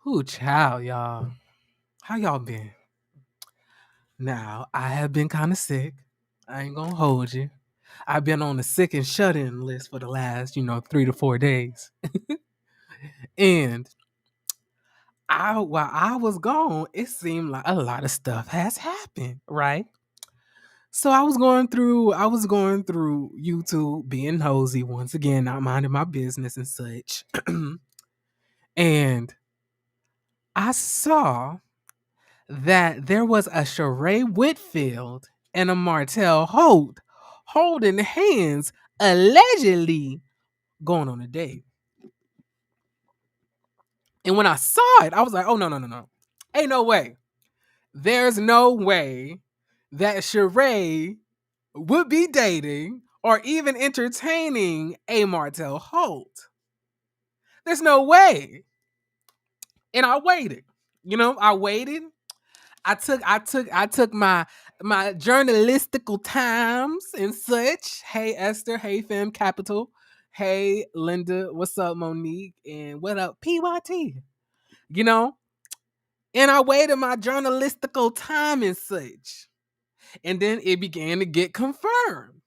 Ooh, child, y'all. How y'all been? Now, I have been kind of sick. I ain't gonna hold you. I've been on the sick and shut-in list for the last, 3 to 4 days. And while I was gone, it seemed like a lot of stuff has happened, right? So I was going through YouTube, being nosy once again, not minding my business and such. And I saw that there was a Sheree Whitfield and a Martell Holt holding hands, allegedly going on a date. And when I saw it, I was like, oh, no, no, no, no. Ain't no way. There's no way that Sheree would be dating or even entertaining a Martell Holt. There's no way. And I waited. I waited. I took my journalistical times and such. Hey Esther, hey Femme Capital, hey Linda, what's up Monique, and what up PYT? And I waited my journalistical time and such, and then it began to get confirmed.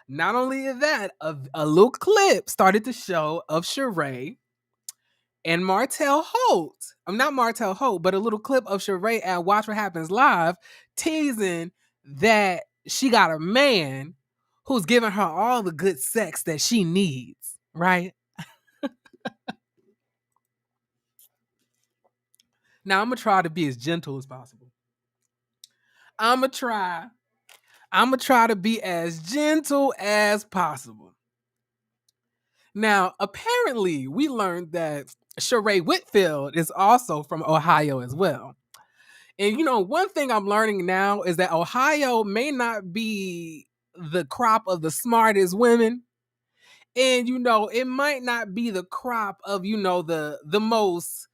Not only that, a little clip started to show of Sheree and Martell Holt. I'm not Martell Holt, but a little clip of Sheree at Watch What Happens Live teasing that she got a man who's giving her all the good sex that she needs, right? Now I'm gonna try to be as gentle as possible. I'm gonna try to be as gentle as possible. Now, apparently, we learned that Sheree Whitfield is also from Ohio as well. And one thing I'm learning now is that Ohio may not be the crop of the smartest women. And it might not be the crop of, the most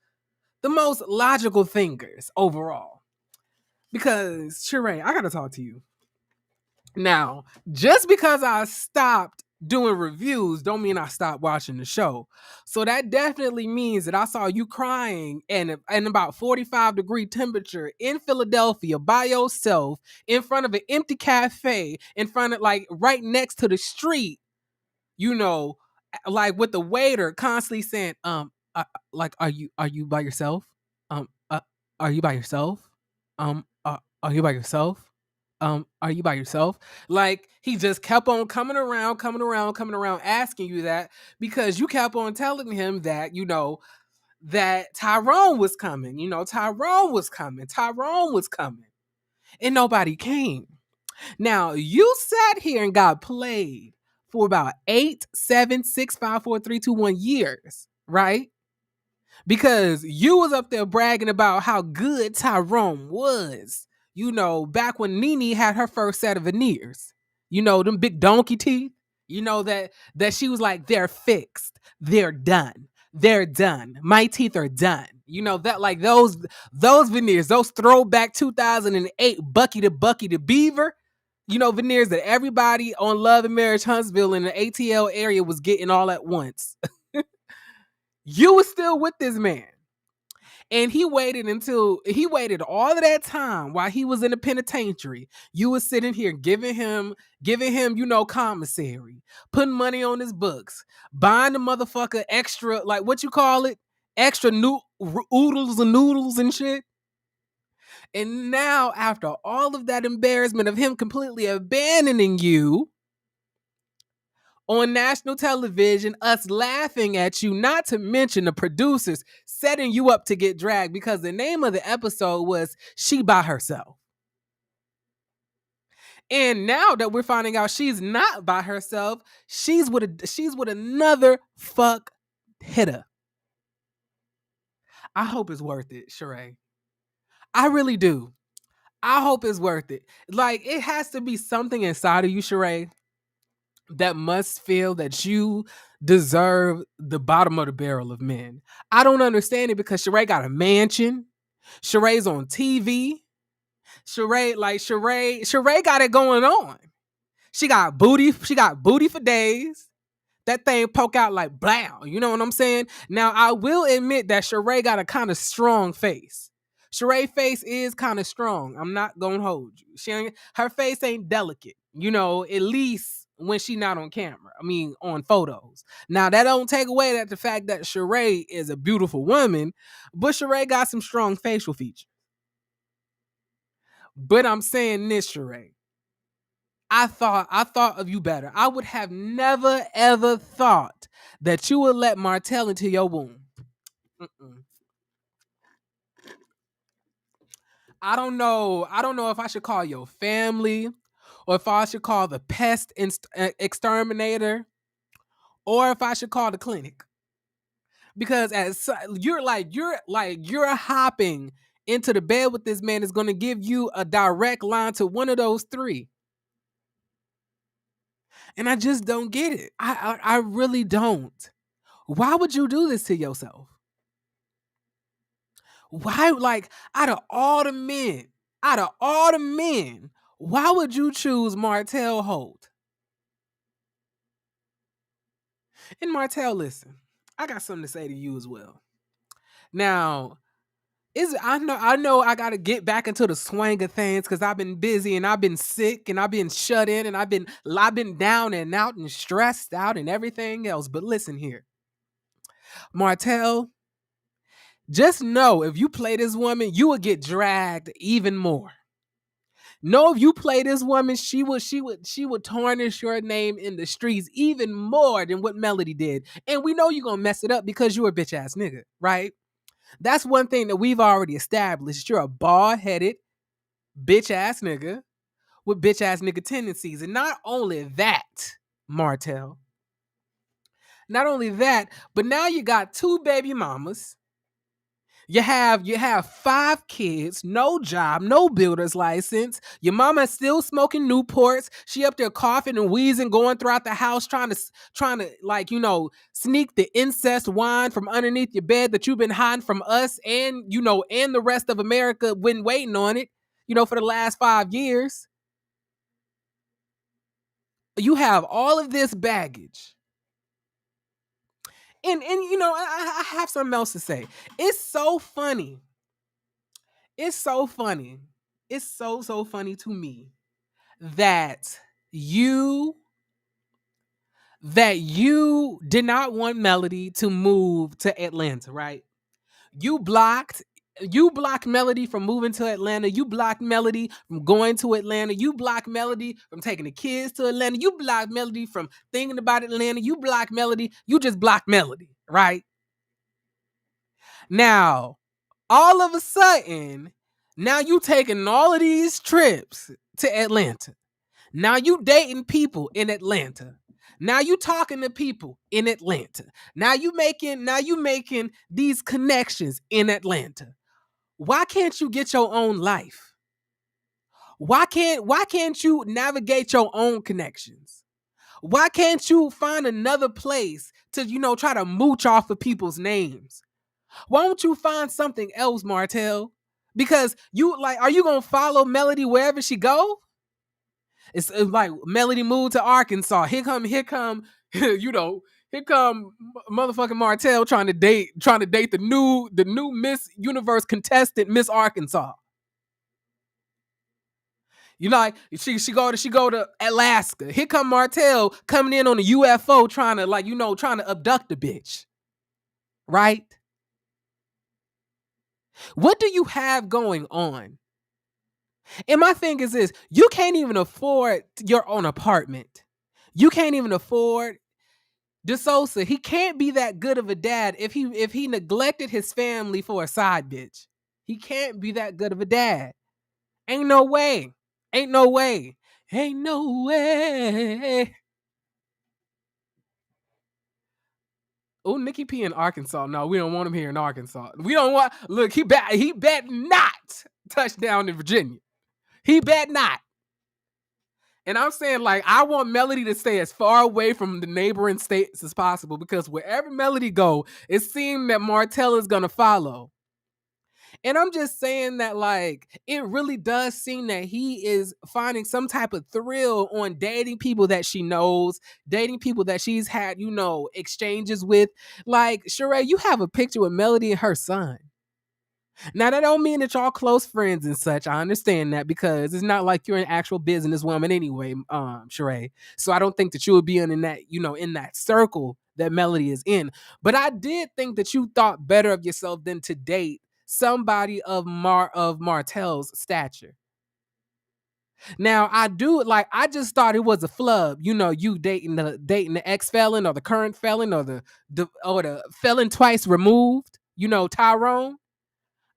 logical thinkers overall. Because Sheree, I gotta talk to you. Now, just because I stopped doing reviews don't mean I stopped watching the show. So that definitely means that I saw you crying in about 45-degree temperature in Philadelphia by yourself in front of an empty cafe, in front of, like, right next to the street, like with the waiter constantly saying, like, are you by yourself? Are you by yourself? Are you by yourself? Are you by yourself? Like, he just kept on coming around, asking you that because you kept on telling him that, that Tyrone was coming. Tyrone was coming. And nobody came. Now, you sat here and got played for about 8, 7, 6, 5, 4, 3, 2, 1 years, right? Because you was up there bragging about how good Tyrone was. Back when Nene had her first set of veneers. Them big donkey teeth. That she was like, they're fixed. They're done. They're done. My teeth are done. That, like, those veneers, those throwback 2008 Bucky the Beaver, veneers that everybody on Love and Marriage Huntsville in the ATL area was getting all at once. You was still with this man. And he waited all of that time while he was in the penitentiary. You was sitting here giving him, commissary, putting money on his books, buying the motherfucker extra, like, what you call it? Extra oodles and noodles and shit. And now, after all of that embarrassment of him completely abandoning you on national television, us laughing at you, not to mention the producers setting you up to get dragged because the name of the episode was She by Herself. And now that we're finding out she's not by herself, she's with another fuck hitter. I hope it's worth it, Sheree. I really do. I hope it's worth it. Like, it has to be something inside of you, Sheree, that must feel that you deserve the bottom of the barrel of men. I don't understand it because Sheree got a mansion. Sheree's on TV. Sheree got it going on. She got booty for days. That thing poke out like blow. You know what I'm saying? Now I will admit that Sheree got a kind of strong face. Sheree face is kind of strong. I'm not gonna hold you. Her face ain't delicate. You know, at least when she not on camera. I mean, on photos. Now that don't take away that the fact that Sheree is a beautiful woman, but Sheree got some strong facial features. But I'm saying this, Sheree. I thought of you better. I would have never ever thought that you would let Martell into your womb. Mm-mm. I don't know. I don't know if I should call your family, or if I should call the exterminator, or if I should call the clinic. Because you're hopping into the bed with this man is going to give you a direct line to one of those three. And I just don't get it. I really don't. Why would you do this to yourself? Why, like, out of all the men, why would you choose Martell Holt? And Martell, listen, I got something to say to you as well. Now, I know I gotta get back into the swing of things because I've been busy and I've been sick and I've been shut in and I've been down and out and stressed out and everything else. But listen here, Martell, just know if you play this woman, you will get dragged even more. No, if you play this woman, she would tarnish your name in the streets even more than what Melody did. And we know you're gonna mess it up because you're a bitch ass nigga, right? That's one thing that we've already established. You're a bald headed bitch ass nigga with bitch ass nigga tendencies. And not only that, Martell, not only that, but now you got two baby mamas. You have 5 kids, no job, no builder's license. Your mama is still smoking Newports. She up there coughing and wheezing, going throughout the house, trying to like, sneak the incest wine from underneath your bed that you've been hiding from us and the rest of America been waiting on it, for the last 5 years. You have all of this baggage. And I have something else to say. It's so funny. It's so funny. It's so funny to me that you did not want Melody to move to Atlanta, right? You blocked Melody from moving to Atlanta. You blocked Melody from going to Atlanta. You blocked Melody from taking the kids to Atlanta. You blocked Melody from thinking about Atlanta. You blocked Melody. You just blocked Melody, right? Now, all of a sudden, now you taking all of these trips to Atlanta. Now you dating people in Atlanta. Now you talking to people in Atlanta. Now you making these connections in Atlanta. Why can't you get your own life? Why can't you navigate your own connections? Why can't you find another place to try to mooch off of people's names? Why don't you find something else, Martell? Because are you gonna follow Melody wherever she go? It's like Melody moved to Arkansas. Here come, here come motherfucking Martell trying to date the new Miss Universe contestant, Miss Arkansas. She go to Alaska. Here come Martell coming in on a UFO trying to abduct the bitch. Right? What do you have going on? And my thing is this: you can't even afford your own apartment. You can't even afford DeSosa. He can't be that good of a dad if he neglected his family for a side bitch. He can't be that good of a dad. Ain't no way. Ain't no way. Ain't no way. Oh, Nikki P in Arkansas. No, we don't want him here in Arkansas. We don't want. Look, he bet not touchdown in Virginia. He bet not. And I'm saying, I want Melody to stay as far away from the neighboring states as possible, because wherever Melody go, it seems that Martell is gonna follow. And I'm just saying that, like, it really does seem that he is finding some type of thrill on dating people that she knows, dating people that she's had, exchanges with. Like, Sheree, you have a picture with Melody and her son. Now, that don't mean that y'all close friends and such. I understand that because it's not like you're an actual businesswoman anyway, Sheree. So I don't think that you would be in that, in that circle that Melody is in. But I did think that you thought better of yourself than to date somebody of Martell's stature. Now I do like. I just thought it was a flub. You dating the ex felon or the current felon or the felon twice removed. Tyrone.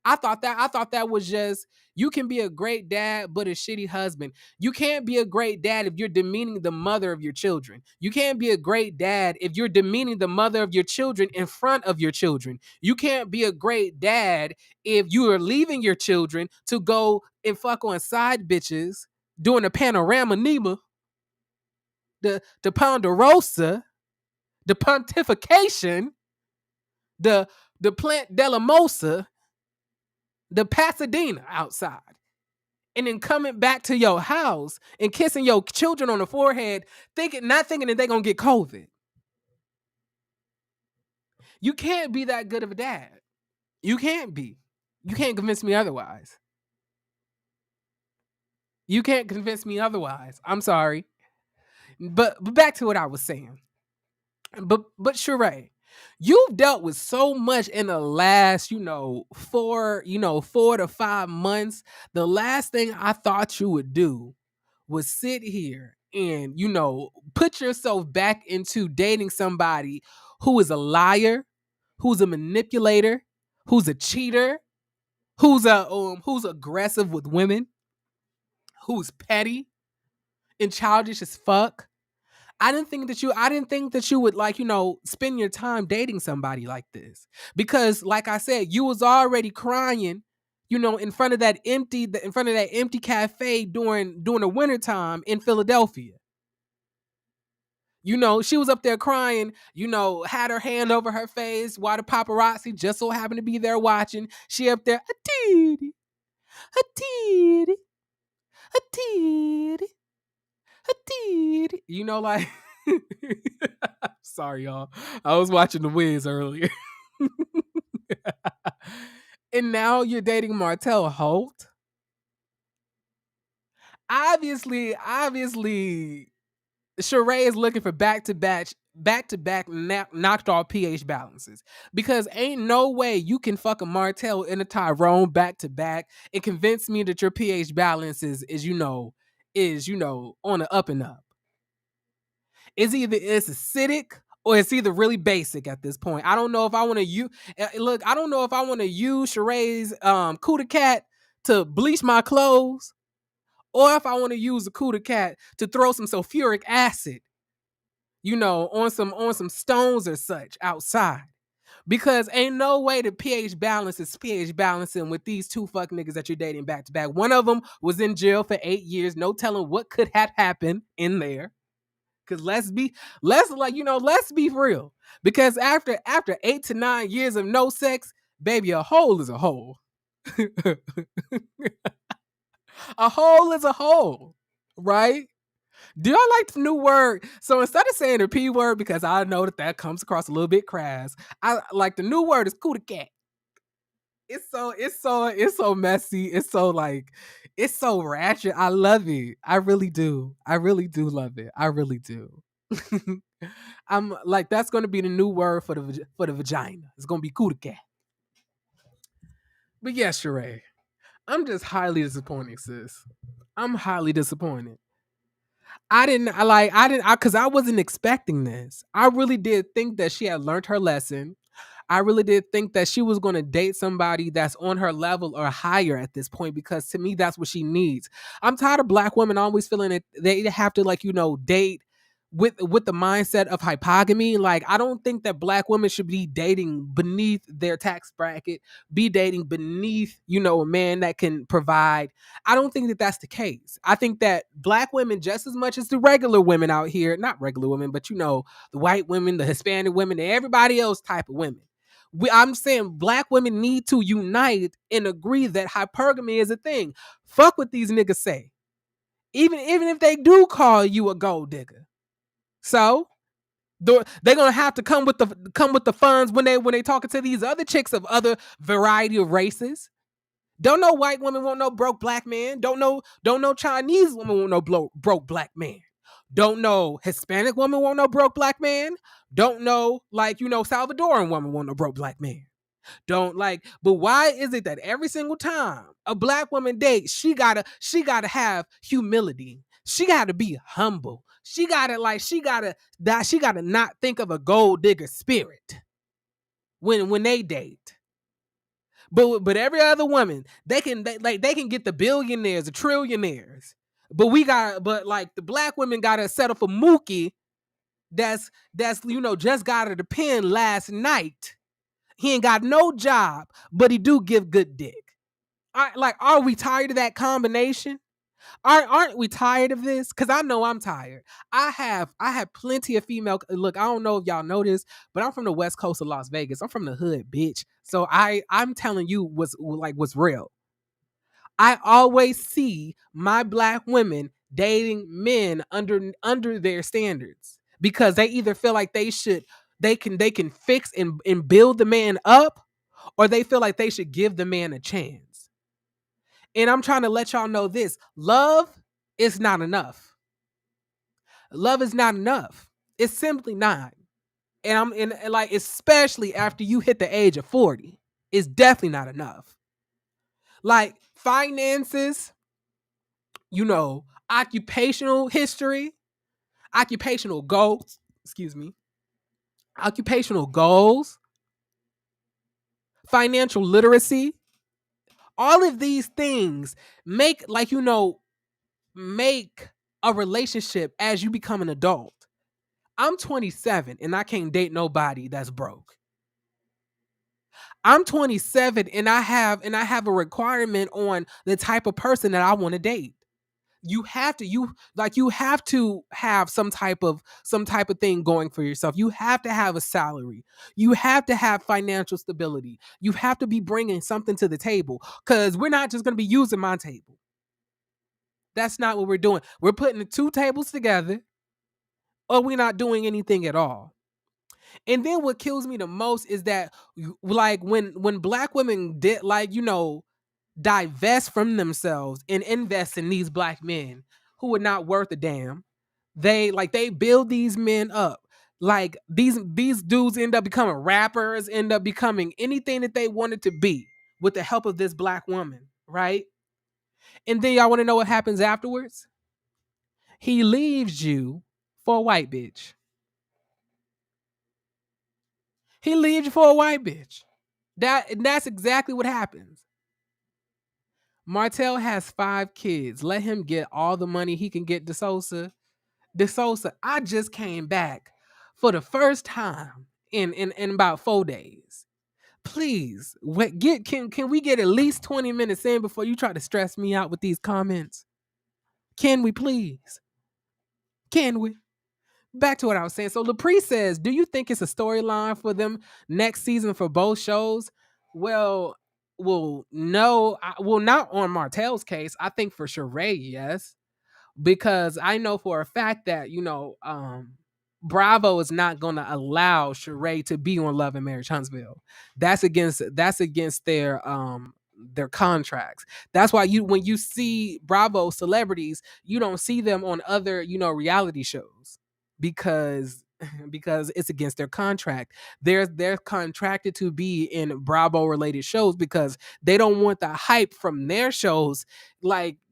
I thought that was just, you can be a great dad but a shitty husband. You can't be a great dad if you're demeaning the mother of your children. You can't be a great dad if you're demeaning the mother of your children in front of your children. You can't be a great dad if you are leaving your children to go and fuck on side bitches doing a panorama Nima, the ponderosa, the pontification, the plant delamosa, the Pasadena outside, and then coming back to your house and kissing your children on the forehead, not thinking that they're gonna get COVID. You can't be that good of a dad. You can't be. You can't convince me otherwise. You can't convince me otherwise. I'm sorry. But back to what I was saying. But Sheree, you've dealt with so much in the last, 4 to 5 months. The last thing I thought you would do was sit here and, put yourself back into dating somebody who is a liar, who's a manipulator, who's a cheater, who's aggressive with women, who's petty and childish as fuck. I didn't think that you would, like, spend your time dating somebody like this. Because like I said, you was already crying, in front of that empty cafe during the wintertime in Philadelphia. She was up there crying, had her hand over her face while the paparazzi just so happened to be there watching. She up there, a titty, a titty, a titty, a titty. Like, sorry, y'all. I was watching The Wiz earlier. And now you're dating Martell Holt. Obviously, Sheree is looking for back-to-back knocked off pH balances, because ain't no way you can fuck a Martell and a Tyrone back-to-back and convince me that your pH balance is on the up and up. It's acidic or it's either really basic at this point. I don't know if I want to use I don't know if I want to use Sheree's Cuda Cat to bleach my clothes, or if I want to use the Cuda Cat to throw some sulfuric acid, on some stones or such outside. Because ain't no way the pH balance is pH balancing with these two fuck niggas that you're dating back to back. One of them was in jail for 8 years. No telling what could have happened in there. Cause let's be real. Because after 8 to 9 years of no sex, baby, a hole is a hole. A hole is a hole, right? Do y'all like the new word? So instead of saying the P word, because I know that comes across a little bit crass, I like the new word is Cuda Cat. It's so messy. It's so ratchet. I love it. I really do. I really do love it. I really do. I'm like, that's gonna be the new word for the vagina. It's gonna be Cuda Cat. But yes, Sheree, I'm just highly disappointed, sis. I'm highly disappointed. Because I wasn't expecting this. I really did think that she had learned her lesson. I really did think that she was going to date somebody that's on her level or higher at this point, because to me, that's what she needs. I'm tired of black women always feeling that they have to, like, date with the mindset of hypogamy. Like, I don't think that black women should be dating beneath their tax bracket, be dating beneath, a man that can provide. I don't think that that's the case. I think that black women, just as much as the regular women out here, not regular women, but the white women, the Hispanic women, and everybody else type of women, I'm saying black women need to unite and agree that hypergamy is a thing. Fuck what these niggas say. Even if they do call you a gold digger. So they're gonna have to come with the funds when they talking to these other chicks of other variety of races. Don't know white women want no broke black man. Don't know Chinese woman want no broke black man. Don't know Hispanic woman want no broke black man. Don't know Salvadoran woman want no broke black man. Don't but why is it that every single time a black woman dates, she gotta have humility. She gotta be humble. She gotta not think of a gold digger spirit when they date. But every other woman, they can get the billionaires, the trillionaires. But the black women gotta settle for Mookie that's just got her the pen last night. He ain't got no job, but he do give good dick. Are we tired of that combination? Aren't we tired of this? Because I know I'm tired. I have plenty of female. Look, I don't know if y'all know this, but I'm from the west coast of Las Vegas. I'm from the hood, bitch. So I'm telling you what's real. I always see my black women dating men under their standards because they either feel like they can fix and build the man up, or they feel like they should give the man a chance. And I'm trying to let y'all know this. Love is not enough. Love is not enough. It's simply not. Especially after you hit the age of 40, it's definitely not enough. Finances, occupational history, occupational goals, financial literacy, all of these things make a relationship as you become an adult. I'm 27 and I can't date nobody that's broke. I'm 27 and I have a requirement on the type of person that I want to date. You have to have some type of thing going for yourself. You have to have a salary. You have to have financial stability. You have to be bringing something to the table, because we're not just going to be using my table. That's not what we're doing. We're putting the two tables together, or we're not doing anything at all. And then what kills me the most is that when black women did divest from themselves and invest in these black men who are not worth a damn. They build these men up. These dudes end up becoming rappers, end up becoming anything that they wanted to be with the help of this black woman, right? And then y'all want to know what happens afterwards? He leaves you for a white bitch. He leaves you for a white bitch. That's exactly what happens. Martell has 5 kids. Let him get all the money he can get. DeSosa, I just came back for the first time in about 4 days. Please, can we get at least 20 minutes in before you try to stress me out with these comments? Can we please? Can we? Back to what I was saying. So Lapre says, do you think it's a storyline for them next season for both shows? Well, no. Not on Martell's case. I think for Sheree, yes. Because I know for a fact that, Bravo is not going to allow Sheree to be on Love and Marriage Huntsville. That's against their contracts. That's why when you see Bravo celebrities, you don't see them on other, reality shows, because it's against their contract. They're contracted to be in Bravo related shows because they don't want the hype from their shows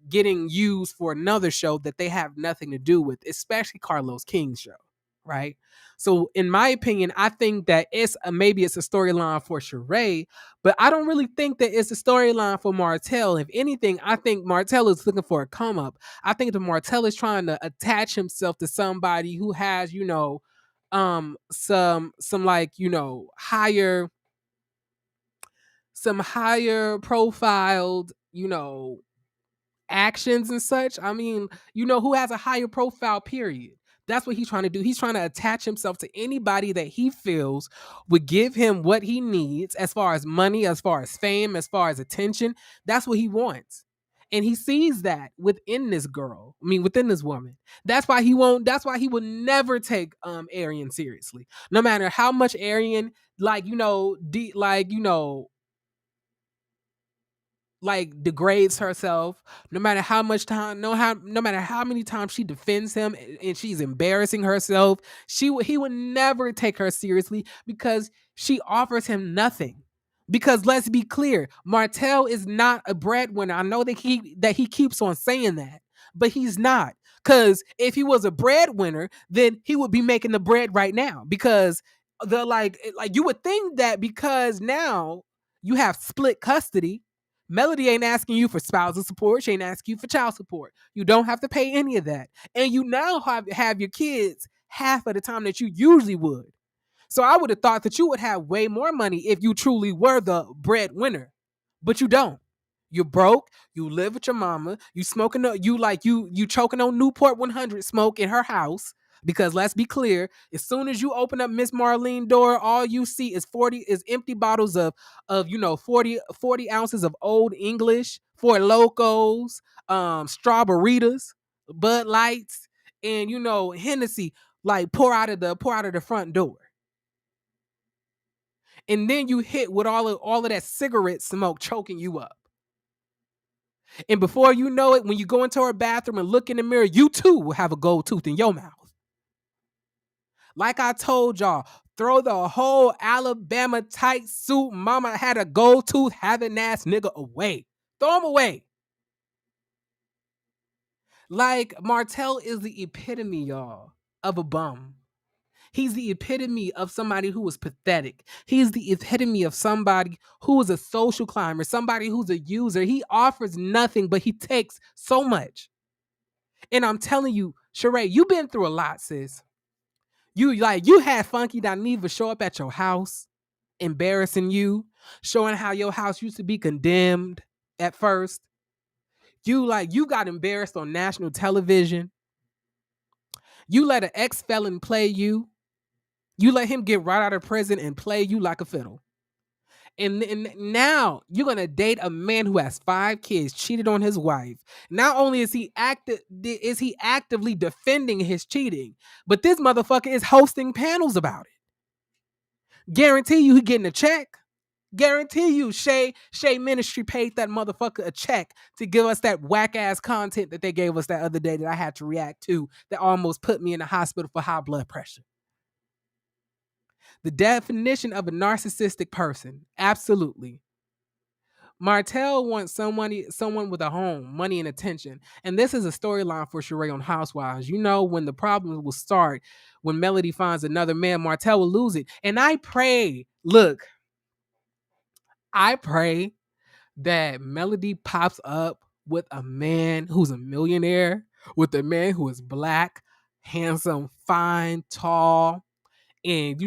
getting used for another show that they have nothing to do with, especially Carlos King's show, right? So in my opinion, I think that maybe it's a storyline for Sheree, but I don't really think that it's a storyline for Martell. If anything, I think Martell is looking for a come up. I think that Martell is trying to attach himself to somebody who has, higher profiled, actions and such. I mean, who has a higher profile, period. That's what he's trying to do. He's trying to attach himself to anybody that he feels would give him what he needs as far as money, as far as fame, as far as attention. That's what he wants. And he sees that within this girl. I mean, within this woman. That's why he won't, that's why he will never take Arian seriously. No matter how much Arian, like degrades herself, no matter how much time, no matter how many times she defends him and she's embarrassing herself, he would never take her seriously because she offers him nothing. Because let's be clear, Martell is not a breadwinner. I know that he keeps on saying that, but he's not. Because if he was a breadwinner, then he would be making the bread right now. Because you would think that because now you have split custody, Melody ain't asking you for spousal support. She ain't asking you for child support. You don't have to pay any of that. And you now have your kids half of the time that you usually would. So I would have thought that you would have way more money if you truly were the breadwinner. But you don't. You're broke. You live with your mama. You choking on Newport 100 smoke in her house. Because let's be clear, as soon as you open up Miss Marlene's door, all you see is empty bottles of 40 ounces of Old English, Four Locos, Strawberritas, Bud Lights, and Hennessy, like pour out of the front door. And then you hit with all of that cigarette smoke choking you up. And before you know it, when you go into her bathroom and look in the mirror, you too will have a gold tooth in your mouth. Like I told y'all, throw the whole Alabama tight suit mama had a gold tooth having ass nigga away. Throw him away. Like Martell is the epitome, y'all, of a bum. He's the epitome of somebody who was pathetic. He's the epitome of somebody who is a social climber, somebody who's a user. He offers nothing, but he takes so much. And I'm telling you, Sheree, you've been through a lot, sis. You had Funky Dineva show up at your house, embarrassing you, showing how your house used to be condemned at first. You got embarrassed on national television. You let an ex-felon play you. You let him get right out of prison and play you like a fiddle. And now you're gonna date a man who has 5 kids, cheated on his wife. Not only is he actively defending his cheating, but this motherfucker is hosting panels about it. Guarantee you he getting a check. Guarantee you Shay Ministry paid that motherfucker a check to give us that whack ass content that they gave us that other day that I had to react to that almost put me in the hospital for high blood pressure. The definition of a narcissistic person. Absolutely. Martell wants someone with a home, money, and attention. And this is a storyline for Sheree on Housewives. When the problems will start, when Melody finds another man, Martell will lose it. And I pray that Melody pops up with a man who's a millionaire, with a man who is black, handsome, fine, tall, and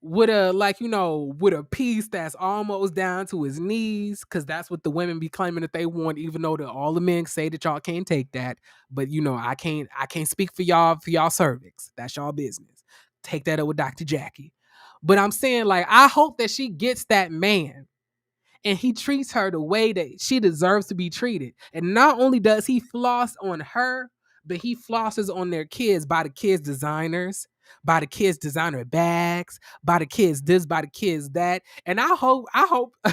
with a piece that's almost down to his knees, because that's what the women be claiming that they want, even though all the men say that y'all can't take that. But I can't speak for y'all cervix. That's y'all business. Take that up with Dr. Jackie. But I'm saying, like, I hope that she gets that man and he treats her the way that she deserves to be treated. And not only does he floss on her, but he flosses on their kids, by the kids' designers, by the kids' designer bags, by the kids this, by the kids that. And I hope,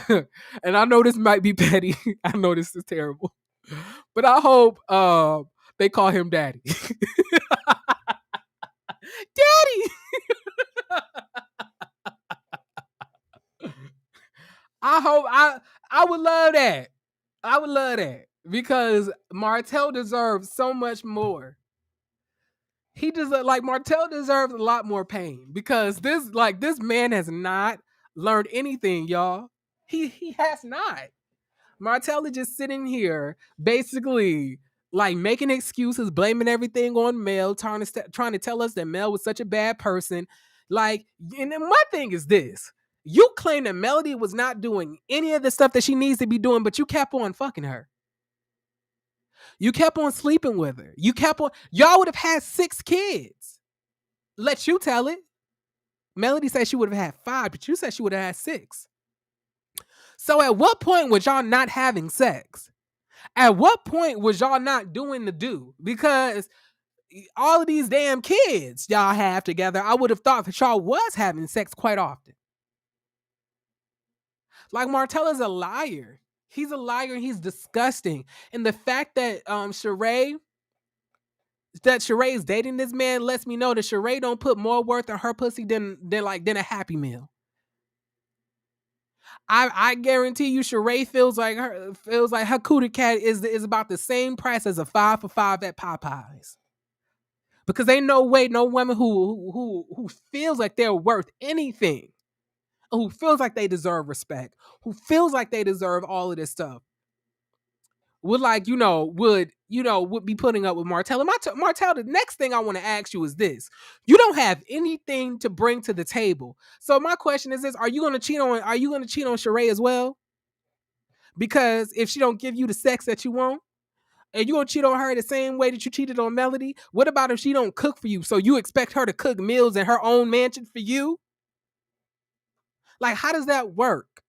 and I know this might be petty. I know this is terrible, but I hope they call him daddy. Daddy. I would love that. I would love that because Martell deserves so much more. Martell deserves a lot more pain because this man has not learned anything, y'all. He has not. Martell is just sitting here, basically like making excuses, blaming everything on Mel, trying to tell us that Mel was such a bad person. Like, and then my thing is this: you claim that Melody was not doing any of the stuff that she needs to be doing, but you kept on fucking her. You kept on sleeping with her. Y'all would have had 6 kids. Let you tell it. Melody said she would have had 5, but you said she would have had 6. So at what point was y'all not having sex? At what point was y'all not doing the do? Because all of these damn kids y'all have together, I would have thought that y'all was having sex quite often. Like, Martell is a liar. He's a liar and he's disgusting. And the fact that Sheree is dating this man lets me know that Sheree don't put more worth in her pussy than a Happy Meal. I guarantee you, Sheree feels like her cootie cat is about the same price as a 5 for $5 at Popeyes. Because ain't no way no woman who feels like they're worth anything, who feels like they deserve respect, who feels like they deserve all of this stuff, would be putting up with Martell. And Martell, the next thing I want to ask you is this: you don't have anything to bring to the table. So my question is this: Are you gonna cheat on Sheree as well? Because if she don't give you the sex that you want, and you gonna cheat on her the same way that you cheated on Melody? What about if she don't cook for you? So you expect her to cook meals in her own mansion for you? Like, how does that work?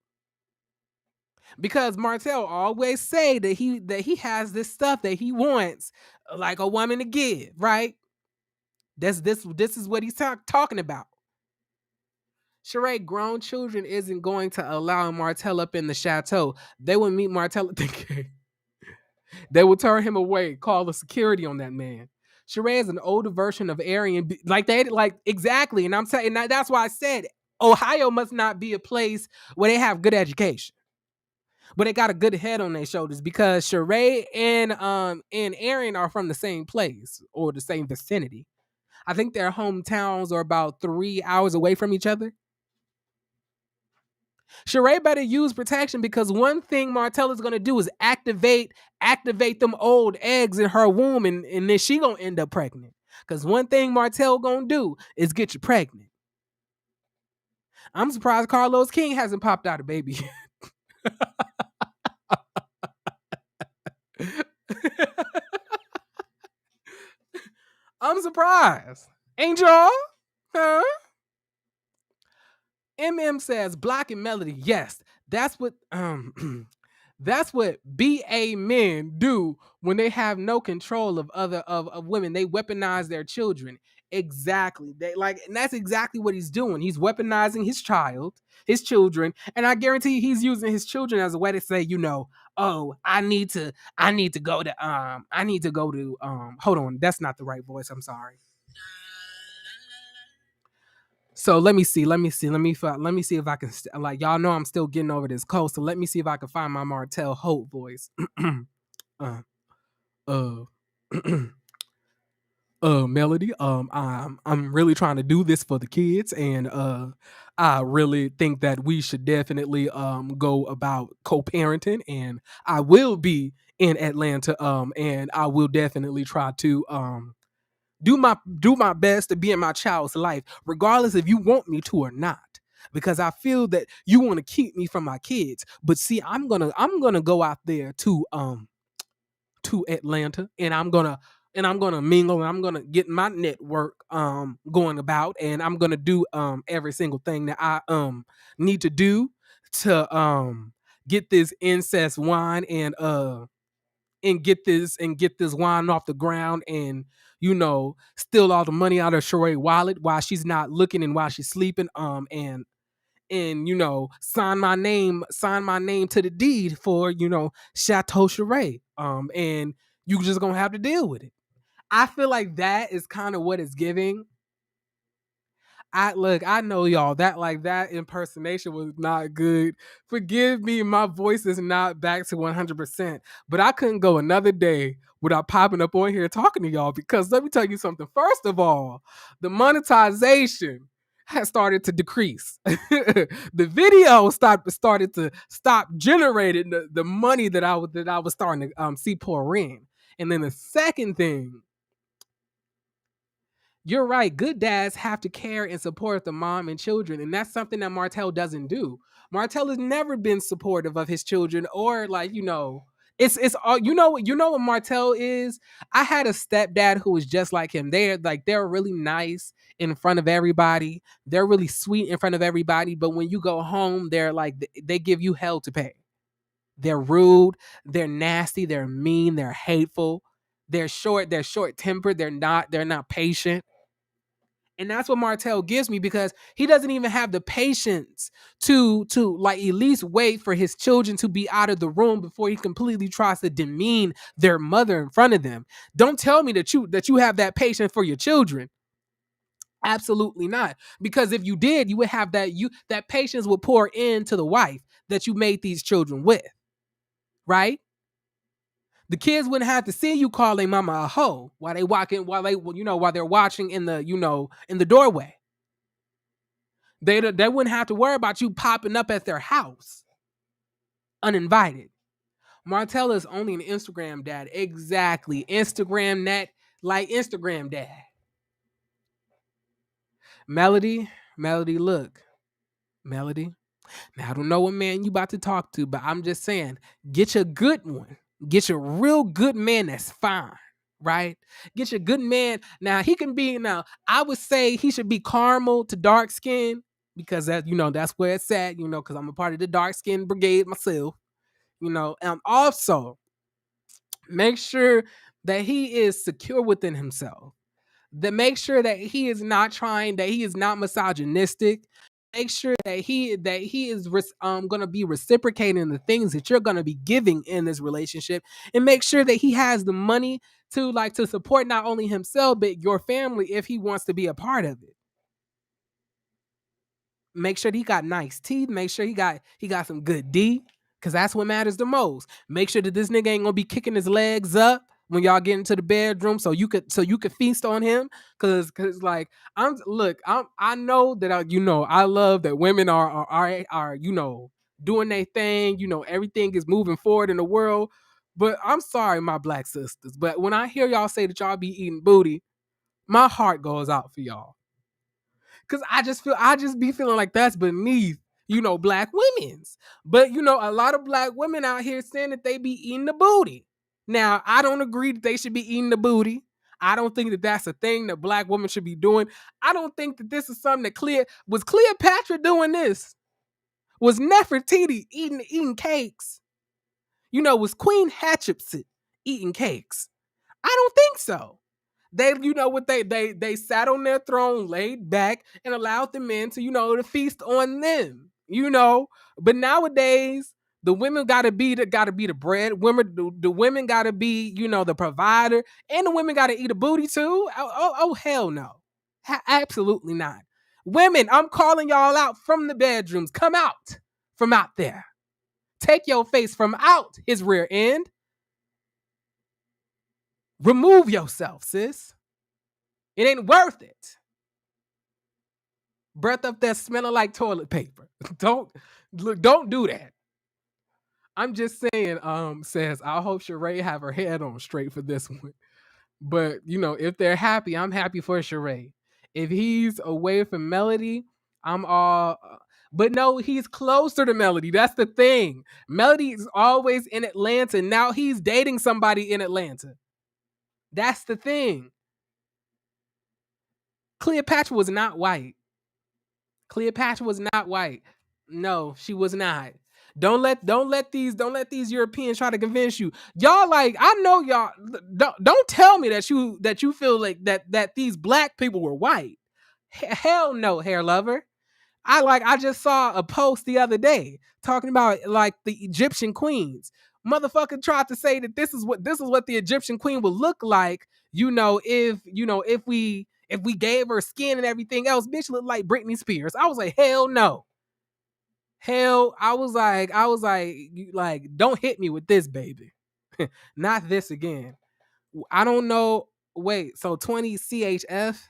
Because Martell always say that he has this stuff that he wants, like a woman to give, right? This is what he's talking about. Sheree, grown children isn't going to allow Martell up in the chateau. They would meet Martell at the gate. They would turn him away, call the security on that man. Sheree is an older version of Aryan, exactly. And I'm saying that's why I said Ohio must not be a place where they have good education, but they got a good head on their shoulders, because Sheree and Aryan are from the same place or the same vicinity. I think their hometowns are about 3 hours away from each other. Sheree better use protection, because one thing Martell is gonna do is activate them old eggs in her womb, and then she gonna end up pregnant. Because one thing Martell gonna do is get you pregnant. I'm surprised Carlos King hasn't popped out a baby yet. I'm surprised. Ain't y'all? Huh? MM says blocking Melody. Yes, that's what that's what BA men do when they have no control of of women. They weaponize their children. Exactly. And that's exactly what he's doing. He's weaponizing his children, and I guarantee he's using his children as a way to say, oh, I need to go to hold on, that's not the right voice. I'm sorry. So let me see if I can y'all know I'm still getting over this cold. So let me see if I can find my Martell Holt voice. uh, uh, Melody. I'm really trying to do this for the kids, and I really think that we should definitely go about co-parenting, and I will be in Atlanta, and I will definitely try to do my best to be in my child's life, regardless if you want me to or not. Because I feel that you want to keep me from my kids. But see, I'm gonna go out there to Atlanta, and I'm gonna mingle, and I'm gonna get my network going about, and I'm gonna do every single thing that I need to do to get this incest wine, and get this wine off the ground, and steal all the money out of Sheree wallet while she's not looking and while she's sleeping, and sign my name to the deed for Chateau Sheree, and you just gonna have to deal with it. I feel like that is kind of what it's giving. I know y'all that impersonation was not good. Forgive me, my voice is not back to 100%, but I couldn't go another day without popping up on here talking to y'all, because let me tell you something. First of all, the monetization has started to decrease. The video started to stop generating the money that I was starting to see pour in. And then the second thing, you're right. Good dads have to care and support the mom and children, and that's something that Martell doesn't do. Martell has never been supportive of his children, or It's all what Martell is. I had a stepdad who was just like him. They're really nice in front of everybody. They're really sweet in front of everybody, but when you go home, they're like they give you hell to pay. They're rude, they're nasty, they're mean, they're hateful, they're short tempered, they're not patient. And that's what Martell gives me because he doesn't even have the patience to like at least wait for his children to be out of the room before he completely tries to demean their mother in front of them. Don't tell me that you have that patience for your children. Absolutely not. Because if you did, you would have that patience would pour into the wife that you made these children with, right? The kids wouldn't have to see you call their mama a hoe while they walking while they're watching in the doorway. They wouldn't have to worry about you popping up at their house uninvited. Martell is only an Instagram dad. Exactly. Instagram net, like Instagram dad. Melody, look. Melody. Now I don't know what man you about to talk to, but I'm just saying, get your good one. Get your real good man that's fine. Right? Get your good man. Now I would say he should be caramel to dark skin because that's where it's at, because I'm a part of the dark skin brigade myself. Also make sure that he is secure within himself. That make sure that he is not misogynistic. Make sure that he is going to be reciprocating the things that you're going to be giving in this relationship, and make sure that he has the money to support not only himself but your family if he wants to be a part of it. Make sure that he got nice teeth. Make sure he got some good D, because that's what matters the most. Make sure that this nigga ain't gonna be kicking his legs up when y'all get into the bedroom, so you could feast on him. Cause like I know that I love that women are doing their thing. Everything is moving forward in the world. But I'm sorry, my black sisters. But when I hear y'all say that y'all be eating booty, my heart goes out for y'all. Cause I just be feeling like that's beneath, black women's. But a lot of black women out here saying that they be eating the booty. Now, I don't agree that they should be eating the booty. I don't think that that's a thing that black women should be doing. I don't think that this is something that was Cleopatra doing this. Was Nefertiti eating cakes? Was Queen Hatshepsut eating cakes? I don't think so. They, they sat on their throne, laid back, and allowed the men to feast on them. But nowadays the women gotta be the bread. The women gotta be the provider, and the women gotta eat a booty too. Oh hell no, absolutely not. Women, I'm calling y'all out from the bedrooms. Come out from out there. Take your face from out his rear end. Remove yourself, sis. It ain't worth it. Breath up there smelling like toilet paper. Don't do that. I'm just saying, says I hope Sheree have her head on straight for this one. But if they're happy, I'm happy for Sheree. If he's away from Melody, I'm all but no, he's closer to Melody. That's the thing. Melody is always in Atlanta. Now he's dating somebody in Atlanta. That's the thing. Cleopatra was not white. Cleopatra was not white. No, she was not. Don't let these Europeans try to convince you. Y'all I know y'all don't tell me that you feel like that these black people were white. Hell no, hair lover. I just saw a post the other day talking about like the Egyptian queens. Motherfucker tried to say that this is what the Egyptian queen would look like, if we gave her skin and everything else. Bitch looked like Britney Spears. I was like, hell no. Hell, I was like, don't hit me with this, baby. Not this again. I don't know. Wait, so 20 CHF?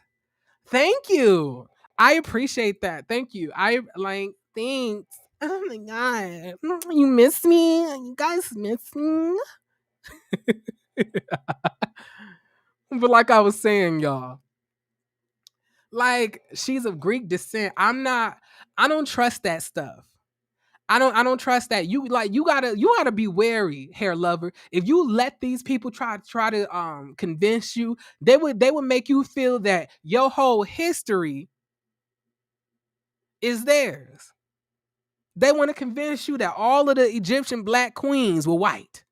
Thank you. I appreciate that. Thank you. I like thanks. Oh my god. You miss me? You guys miss me? But like I was saying, y'all, like she's of Greek descent. I don't trust that stuff. I don't trust that. You gotta be wary, hair lover. If you let these people try to convince you, they would make you feel that your whole history is theirs. They want to convince you that all of the Egyptian black queens were white.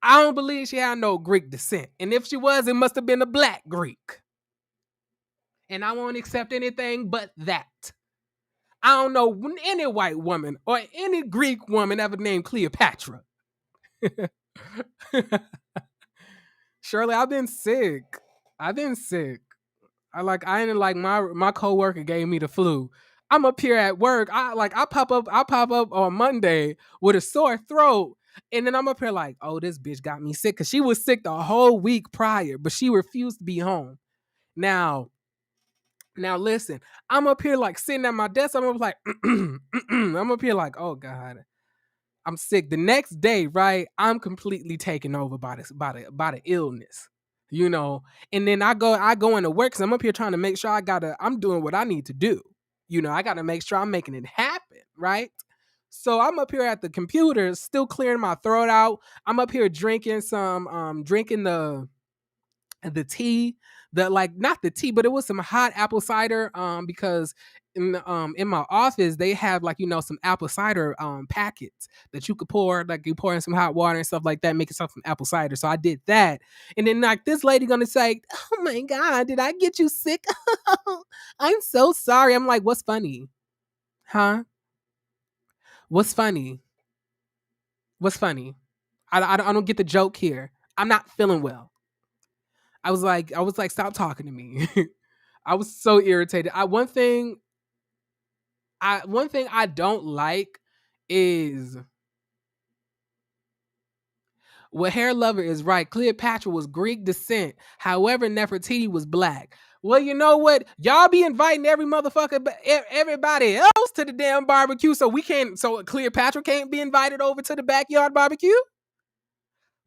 I don't believe she had no Greek descent. And if she was, it must have been a black Greek. And I won't accept anything but that. I don't know any white woman or any Greek woman ever named Cleopatra. Shirley, I've been sick. I ain't like my coworker gave me the flu. I'm up here at work. I pop up on Monday with a sore throat. And then I'm up here like, oh, this bitch got me sick. Cause she was sick the whole week prior, but she refused to be home. Now listen, I'm up here like sitting at my desk. I'm up like, I'm up here like, oh God, I'm sick. The next day, right? I'm completely taken over by the illness, you know. And then I go into work because I'm up here trying to make sure I'm doing what I need to do. You know, I gotta make sure I'm making it happen, right? So I'm up here at the computer, still clearing my throat out. I'm up here drinking the tea, the like not the tea, but it was some hot apple cider. Because in my office they have like some apple cider packets that you could pour, like you pour in some hot water and stuff like that, make yourself some apple cider. So I did that, and then like this lady gonna say, "Oh my God, did I get you sick? I'm so sorry." I'm like, "What's funny, huh? What's funny? What's funny? I don't get the joke here. I'm not feeling well." I was like, stop talking to me. I was so irritated. One thing I don't like is what hair lover is right. Cleopatra was Greek descent. However, Nefertiti was black. Well, you know what? Y'all be inviting everybody else to the damn barbecue, so Cleopatra can't be invited over to the backyard barbecue.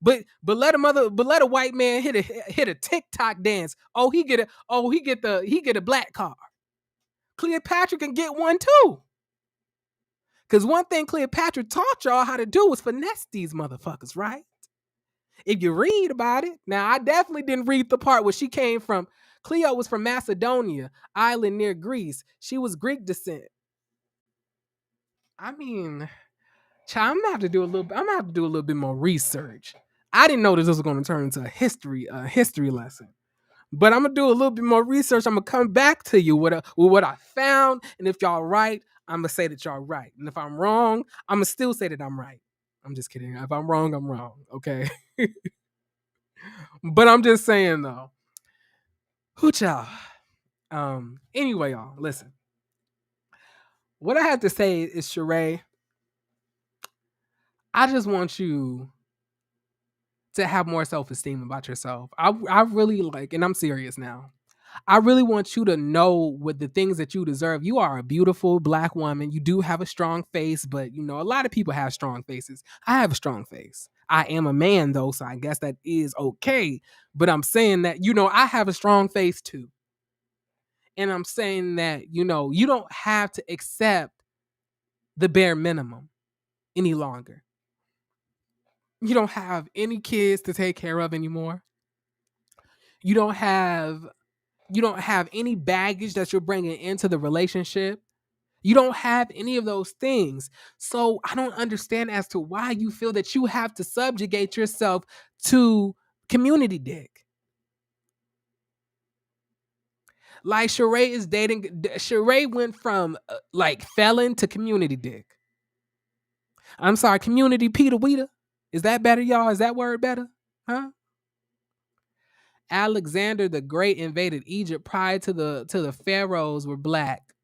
But let a white man hit a TikTok dance. He get a black car. Cleopatra can get one too. Cause one thing Cleopatra taught y'all how to do was finesse these motherfuckers, right? If you read about it. Now I definitely didn't read the part where she came from. Cleo was from Macedonia, island near Greece. She was Greek descent. I mean, child, I'm gonna have to do a little bit more research. I didn't know this was gonna turn into a history lesson. But I'm gonna do a little bit more research. I'm gonna come back to you with what I found, and if y'all right, I'm gonna say that y'all right, and if I'm wrong, I'm gonna still say that I'm right. I'm just kidding. If I'm wrong, I'm wrong. Okay. But I'm just saying though. Hooch y'all. Anyway, y'all, listen. What I have to say is, Sheree, I just want you to have more self-esteem about yourself. I really like, and I'm serious now. I really want you to know with the things that you deserve. You are a beautiful black woman. You do have a strong face, but a lot of people have strong faces. I have a strong face. I am a man though, so I guess that is okay. But I'm saying that, I have a strong face too. And I'm saying that, you don't have to accept the bare minimum any longer. You don't have any kids to take care of anymore. You don't have any baggage that you're bringing into the relationship. You don't have any of those things. So I don't understand as to why you feel that you have to subjugate yourself to community dick. Like Sheree went from like felon to community dick. I'm sorry, community Peter Weeder. Is that better, y'all? Is that word better? Huh? Alexander the Great invaded Egypt prior to the pharaohs were black.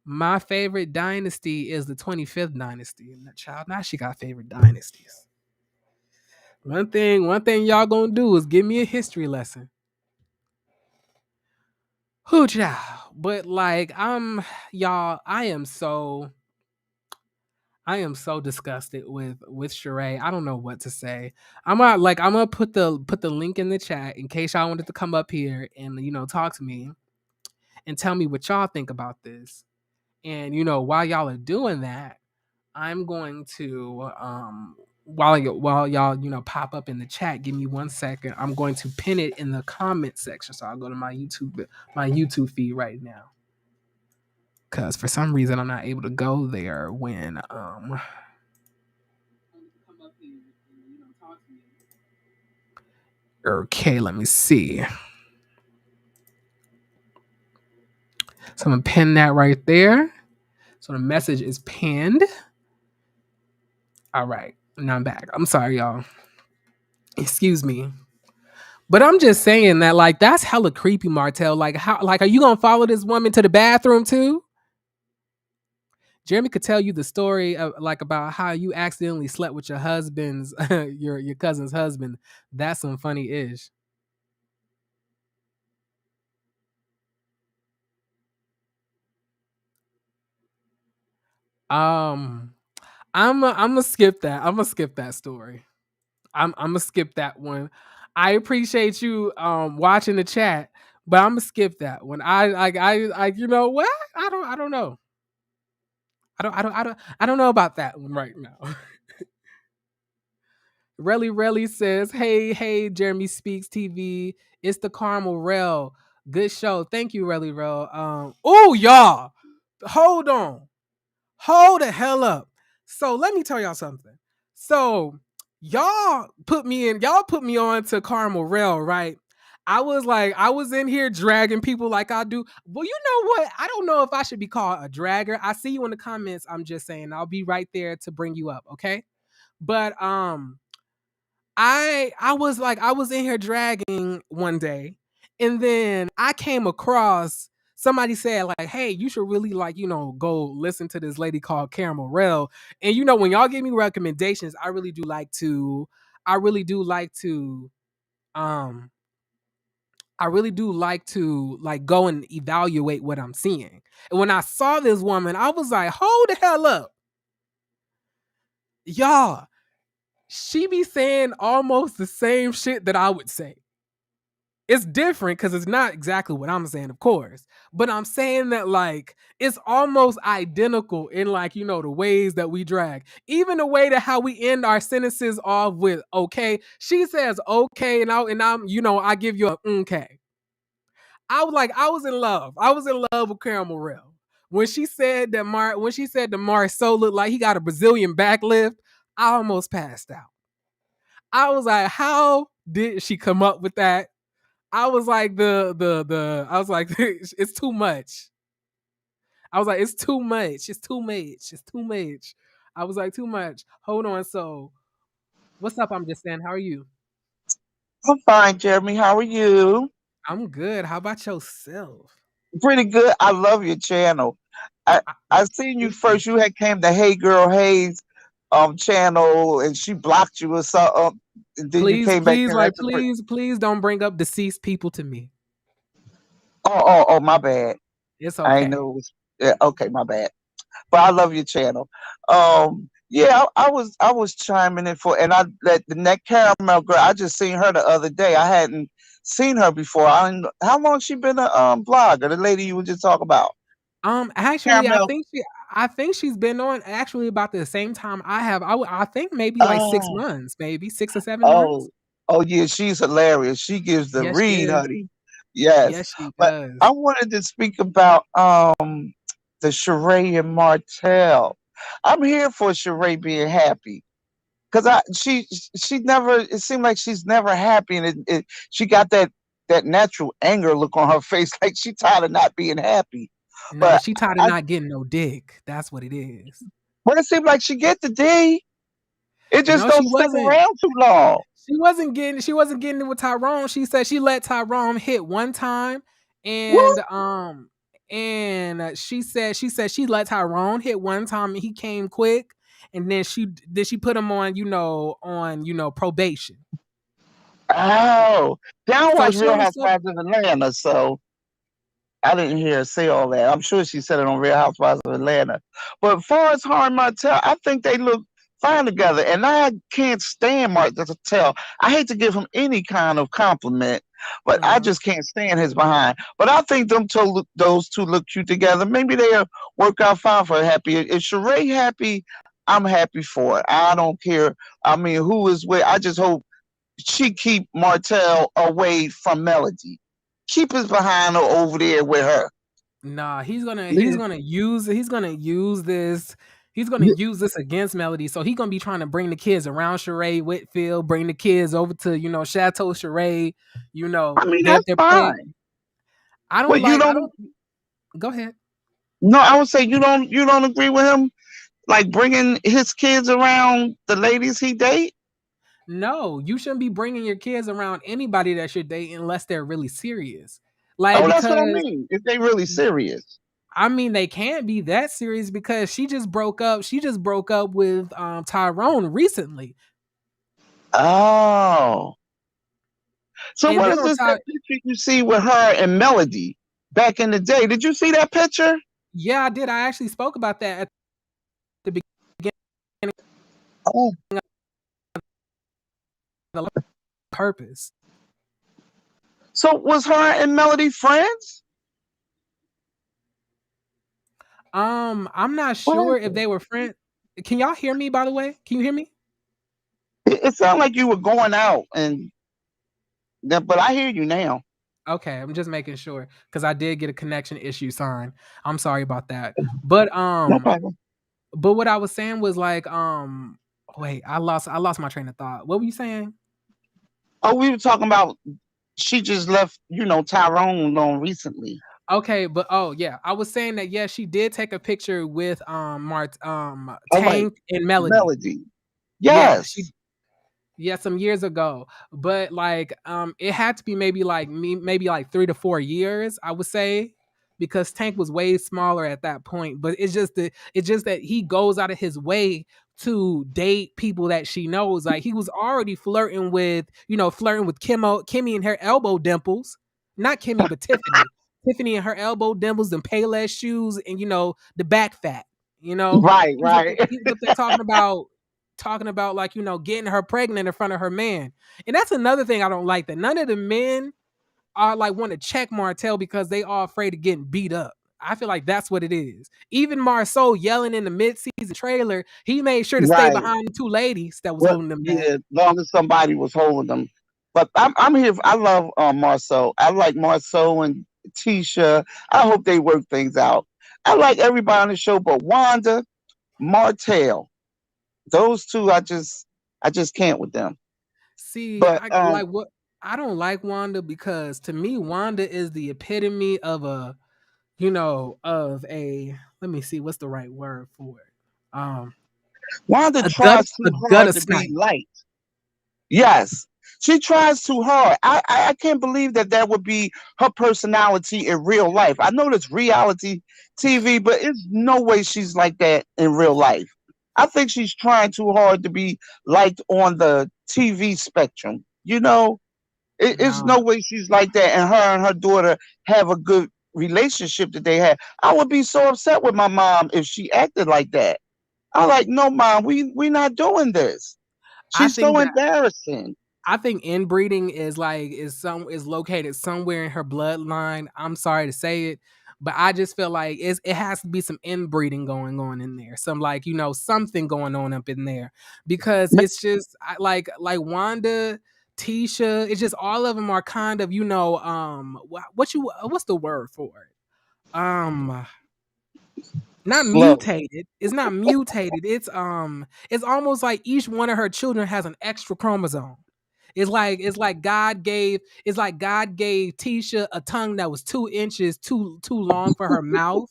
My favorite dynasty is the 25th dynasty. And that child, now she got favorite dynasties. One thing y'all gonna do is give me a history lesson. Who child? But like y'all, I am so disgusted with Sheree. I don't know what to say. I'm gonna put the link in the chat in case y'all wanted to come up here and talk to me and tell me what y'all think about this. And while y'all are doing that, I'm going to while y'all pop up in the chat. Give me 1 second. I'm going to pin it in the comment section. So I'll go to my YouTube feed right now. Cause for some reason I'm not able to go there when Okay, let me see. So I'm gonna pin that right there. So the message is pinned. All right, now I'm back. I'm sorry, y'all. Excuse me. But I'm just saying that, like, that's hella creepy, Martell. Like, how, like, are you gonna follow this woman to the bathroom too? Jeremy could tell you the story of, like, about how you accidentally slept with your husband's, your cousin's husband. That's some funny ish. Um, I'm gonna skip that. I'm gonna skip that story. I'm gonna skip that one. I appreciate you watching the chat, but I'm gonna skip that one. I you know what? I don't know. I don't know about that one right now. Relly says, hey, Jeremy Speaks TV. It's the Caramel Rel. Good show. Thank you, Relly Rel. Oh, y'all. Hold on. Hold the hell up. So let me tell y'all something. So y'all put me on to Caramel Rel, right? I was in here dragging people like I do. Well, you know what? I don't know if I should be called a dragger. I see you in the comments. I'm just saying I'll be right there to bring you up, okay? But I was in here dragging one day, and then I came across somebody said like, "Hey, you should really go listen to this lady called Caramel Rel." And when y'all give me recommendations, I really do like to um I really do like to go and evaluate what I'm seeing. And when I saw this woman, I was like, "Hold the hell up. Y'all, she be saying almost the same shit that I would say." It's different because it's not exactly what I'm saying, of course. But I'm saying that it's almost identical in the ways that we drag. Even the way that how we end our sentences off with okay. She says okay, and I give you a okay. I was in love. I was in love with Caramel Rel. When she said that Marceau looked like he got a Brazilian backlift, I almost passed out. I was like, how did she come up with that? I was like I was like it's too much. I was like it's too much. It's too much. It's too much. I was like too much. Hold on. So what's up? I'm just saying. How are you? I'm fine, Jeremy. How are you? I'm good. How about yourself? Pretty good. I love your channel. I I, I seen you Thank you. first. You had came to Hey Girl Hayes channel, and she blocked you or something. And then you came back in. That's a pretty. Please don't bring up deceased people to me. Oh, my bad. It's I ain't okay. know. It was, yeah, okay, my bad. But I love your channel. Yeah, I was chiming in for, and I that caramel girl. I just seen her the other day. I hadn't seen her before. How long she been a blogger? The lady you were just talking about, Actually, caramel. I think she's been on actually about the same time I have. I think maybe like six Oh, months, maybe 6 or 7 months. oh, oh yeah, she's hilarious. She gives the Yes, she read, is. honey. Yes. Yes, she But I does. wanted to speak about the Sheree and Martell. I'm here for Sheree being happy. Cause she never, it seemed like she's never happy, and she got that natural anger look on her face, like she tired of not being happy. No, But she tired of I not getting no dick. That's what it is. but it seemed like she get the D. It just No, don't she stick wasn't. around too long. She wasn't getting it with Tyrone. She said she let Tyrone hit one time, What? and she said she let Tyrone hit one time and he came quick, and then she put him on probation. Oh, down So watch she Real only served. Housewives of Atlanta, so I didn't hear her say all that. I'm sure she said it on Real Housewives of Atlanta. But as far as her and Martell, I think they look fine together. And I can't stand Martell. I hate to give him any kind of compliment, but I Uh-huh. just can't stand his behind. But I think those two look cute together. Maybe they'll work out fine for happy. Is Sheree happy? I'm happy for it. I don't care. I mean, who is where? I just hope she keep Martell away from Melody. Keep his behind her over there with her. Nah, he's gonna he's Yeah. gonna use he's gonna use this he's gonna use this against Melody. So he's gonna be trying to bring the kids around Sheree, Whitfield, bring the kids over to Chateau Sheree. I mean, that's They're playing. fine. But you I don't. don't. Go ahead. No, I would say you don't agree with him, like bringing his kids around the ladies he date. No, you shouldn't be bringing your kids around anybody that you're dating unless they're really serious. Like Oh, that's what I because mean. If they really serious. I mean they can't be that serious because she just broke up. She just broke up with Tyrone recently. Oh. So And what then is on this that top, picture you see with her and Melody back in the day? Did you see that picture? yeah, I did. I actually spoke about that at the beginning Oh, of the purpose. so was her and Melody friends? I'm not What sure if happened? they were friends. Can y'all hear me by the way? Can you hear me? It sounded like you were going out, and but I hear you now. Okay, I'm just making sure because I did get a connection issue sign. I'm sorry about that. But No problem. what I was saying was like wait, I lost my train of thought. What were you saying? Oh, we were talking about she just left, Tyrone alone recently. Okay, but oh yeah, I was saying that yeah, she did take a picture with All right, Tank and Melody. Melody. Yeah, Yes. yeah, some years ago. But like it had to be maybe like 3 to 4 years, I would say, because Tank was way smaller at that point. But it's just that he goes out of his way to date people that she knows. Like he was already flirting with Kimmy and her elbow dimples. Not Kimmy, but Tiffany. Tiffany and her elbow dimples and Payless shoes and the back fat. You know, Right, right. he was up there talking about like getting her pregnant in front of her man. And that's another thing I don't like, that none of the men are like want to check Martell because they are afraid of getting beat up. I feel like that's what it is. Even Marceau yelling in the mid-season trailer, he made sure to stay Right. behind the two ladies that was Well, holding them back. yeah, as long as somebody was holding them. But I'm here. I love Marceau. I like Marceau and Tisha. I hope they work things out. I like everybody on the show, but Wanda, Martell, those two, I just can't with them. See, But I like what I don't like Wanda because to me Wanda is the epitome of a let me see what's the right word for it. Um Wanda a gut tries a too gutter hard to be snipe. liked. Yes. She tries too hard. I can't believe that would be her personality in real life. I know it's reality TV, but it's no way she's like that in real life. I think she's trying too hard to be liked on the TV spectrum. It's No, no way she's like that. And her daughter have a good relationship that they have. I would be so upset with my mom if she acted like that. I'm like, no, mom, we not doing this. I She's think so that embarrassing. I think inbreeding is located somewhere in her bloodline. I'm sorry to say it, but I just feel like it has to be some inbreeding going on in there. Some something going on up in there because it's just Wanda, Tisha. It's just all of them are kind of what's the word for it? Not Slow. mutated. It's not mutated. It's almost like each one of her children has an extra chromosome. It's like God gave Tisha a tongue that was 2 inches too long for her mouth.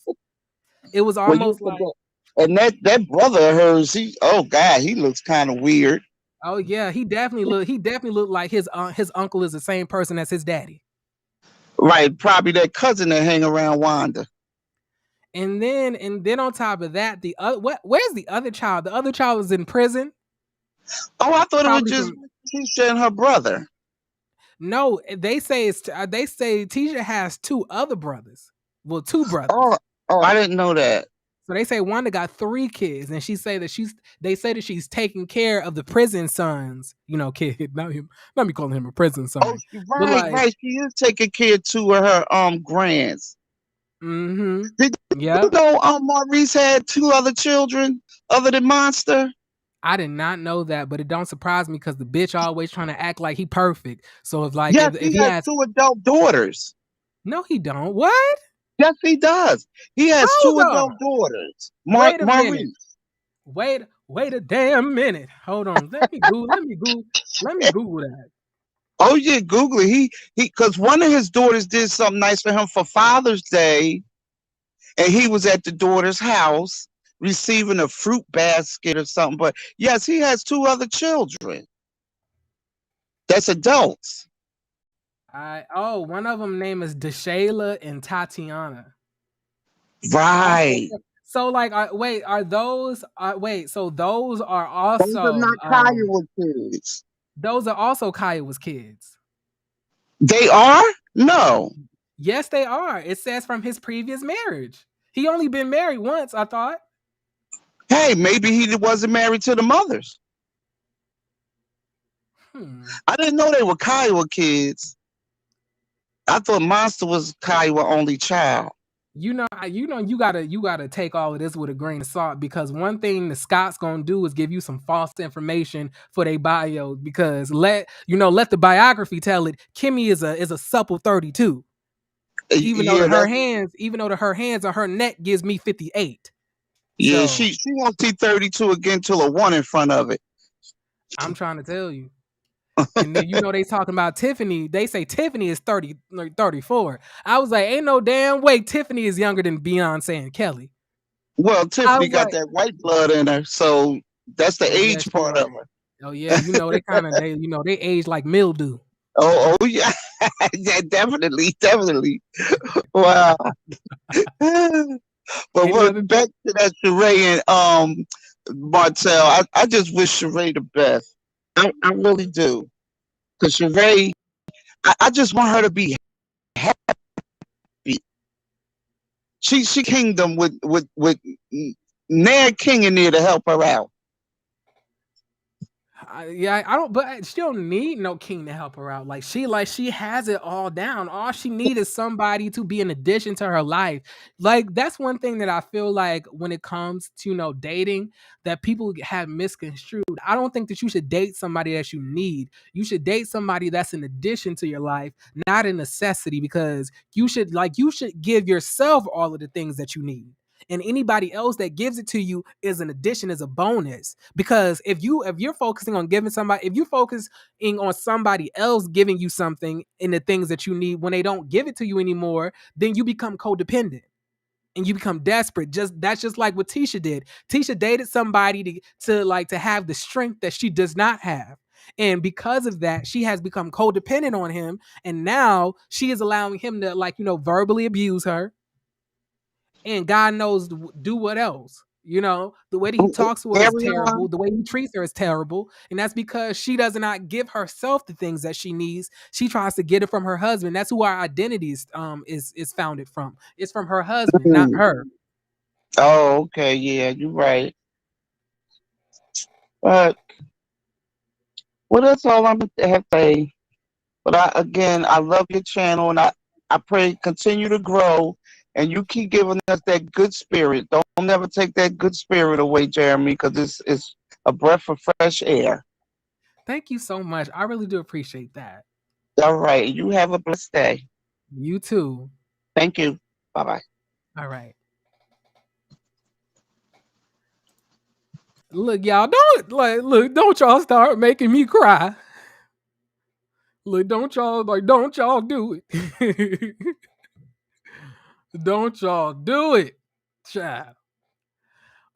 It was Well, you almost like, forget. And that brother of hers, oh God, he looks kind of weird. oh yeah, he definitely looked like his uncle is the same person as his daddy. Right, probably that cousin that hang around Wanda. And then on top of that, where's the other child? The other child is in prison, Oh, I thought it was probably just from. Tisha and her brother. No, they say Tisha has two other brothers. Well, two Oh, brothers. oh, I didn't know that. So they say Wanda got 3 kids, and they say that she's taking care of the prison sons, kid. Not me calling him a prison Oh, son, but right, like, right. She is taking care of two of her grands. Mm-hmm. Did you Yep. know Maurice had two other children other than Monster? I did not know that, but it don't surprise me because the bitch always trying to act like he perfect. So if like Yes, if he he has has two adult daughters. no, he don't. What? Yes, he does. He has two Hold on. adult daughters. Wait a minute. Maurice. Wait a damn minute. Hold on. Let me Google that. Oh yeah, Google it. Because one of his daughters did something nice for him for Father's Day, and he was at the daughter's house receiving a fruit basket or something. But yes, he has two other children. That's adults. One of them name is Deshayla and Tatiana. Also, Right. so like, wait, are those? Wait, so Those are not Kiowa kids. those are also Kiowa's kids. They are? No. Yes, they are. It says from his previous marriage. He only been married once. I thought. Hey, maybe he wasn't married to the mothers. Hmm. I didn't know they were Kiowa kids. I thought Monster was Kiowa only child. You gotta take all of this with a grain of salt because one thing the Scots gonna do is give you some false information for their bio because let the biography tell it. Kimmy is a supple 32. Yeah, that's Even though her hands on her neck gives me 58. yeah. So She won't see 32 again till a one in front of it. I'm trying to tell you. And then they talking about Tiffany. They say Tiffany is 30, like 34. I was like, ain't no damn way Tiffany is younger than Beyonce and Kelly. Well, I Tiffany was got like, that white blood in her, so that's the oh yeah, age she part of right. her. Oh yeah, they age like mildew. Oh yeah, yeah, definitely, definitely. Wow. But Any other back to that Sheree and Martell. I just wish Sheree the best. I really do. Because Sheree, I just want her to be happy. She kingdom with Ned King in there to help her out. I don't, but she don't need no king to help her out. She has it all down. All she needs is somebody to be an addition to her life. Like that's one thing that I feel like when it comes to dating that people have misconstrued. I don't think that you should date somebody that you need. You should date somebody that's an addition to your life, not a necessity. Because you should give yourself all of the things that you need, and anybody else that gives it to you is an addition, is a bonus. Because if you're focusing on giving somebody, if you're focusing on somebody else giving you something in the things that you need when they don't give it to you anymore, then you become codependent and you become desperate. That's just like what Tisha did. Tisha dated somebody to have the strength that she does not have. And because of that, she has become codependent on him. And now she is allowing him to verbally abuse her, and God knows do what else. The way that he talks to her is Carry on. terrible. The way he treats her is terrible. And that's because she does not give herself the things that she needs. She tries to get it from her husband. That's who our identity is founded from. It's from her husband, not Mm. her. Oh, okay, yeah, you're right. But well, that's all I'm gonna have to say. But I love your channel, and I pray continue to grow, and you keep giving us that good spirit. Don't never take that good spirit away, Jeremy, because it's a breath of fresh air. Thank you so much. I really do appreciate that. All right, you have a blessed day. You too. Thank you. Bye bye. All right. Look, y'all, don't y'all start making me cry. Look, don't y'all do it. Don't y'all do it, child.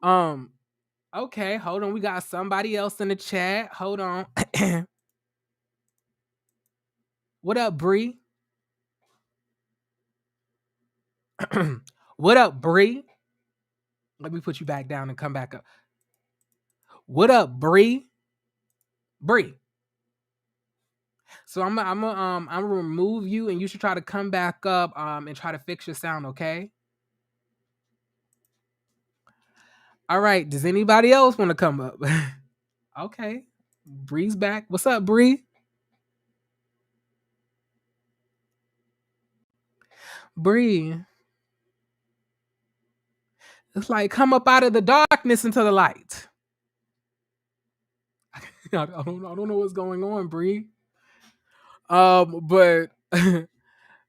Um, okay, hold on. We got somebody else in the chat. Hold on. What up, Bree? What up, Bree? Let me put you back down and come back up. What up, Bree? Bree. So I'm gonna remove you, and you should try to come back up and try to fix your sound. Okay. All right. Does anybody else want to come up? Okay. Bree's back. What's up, Bree? Bree. It's like come up out of the darkness into the light. I don't know what's going on, Bree. But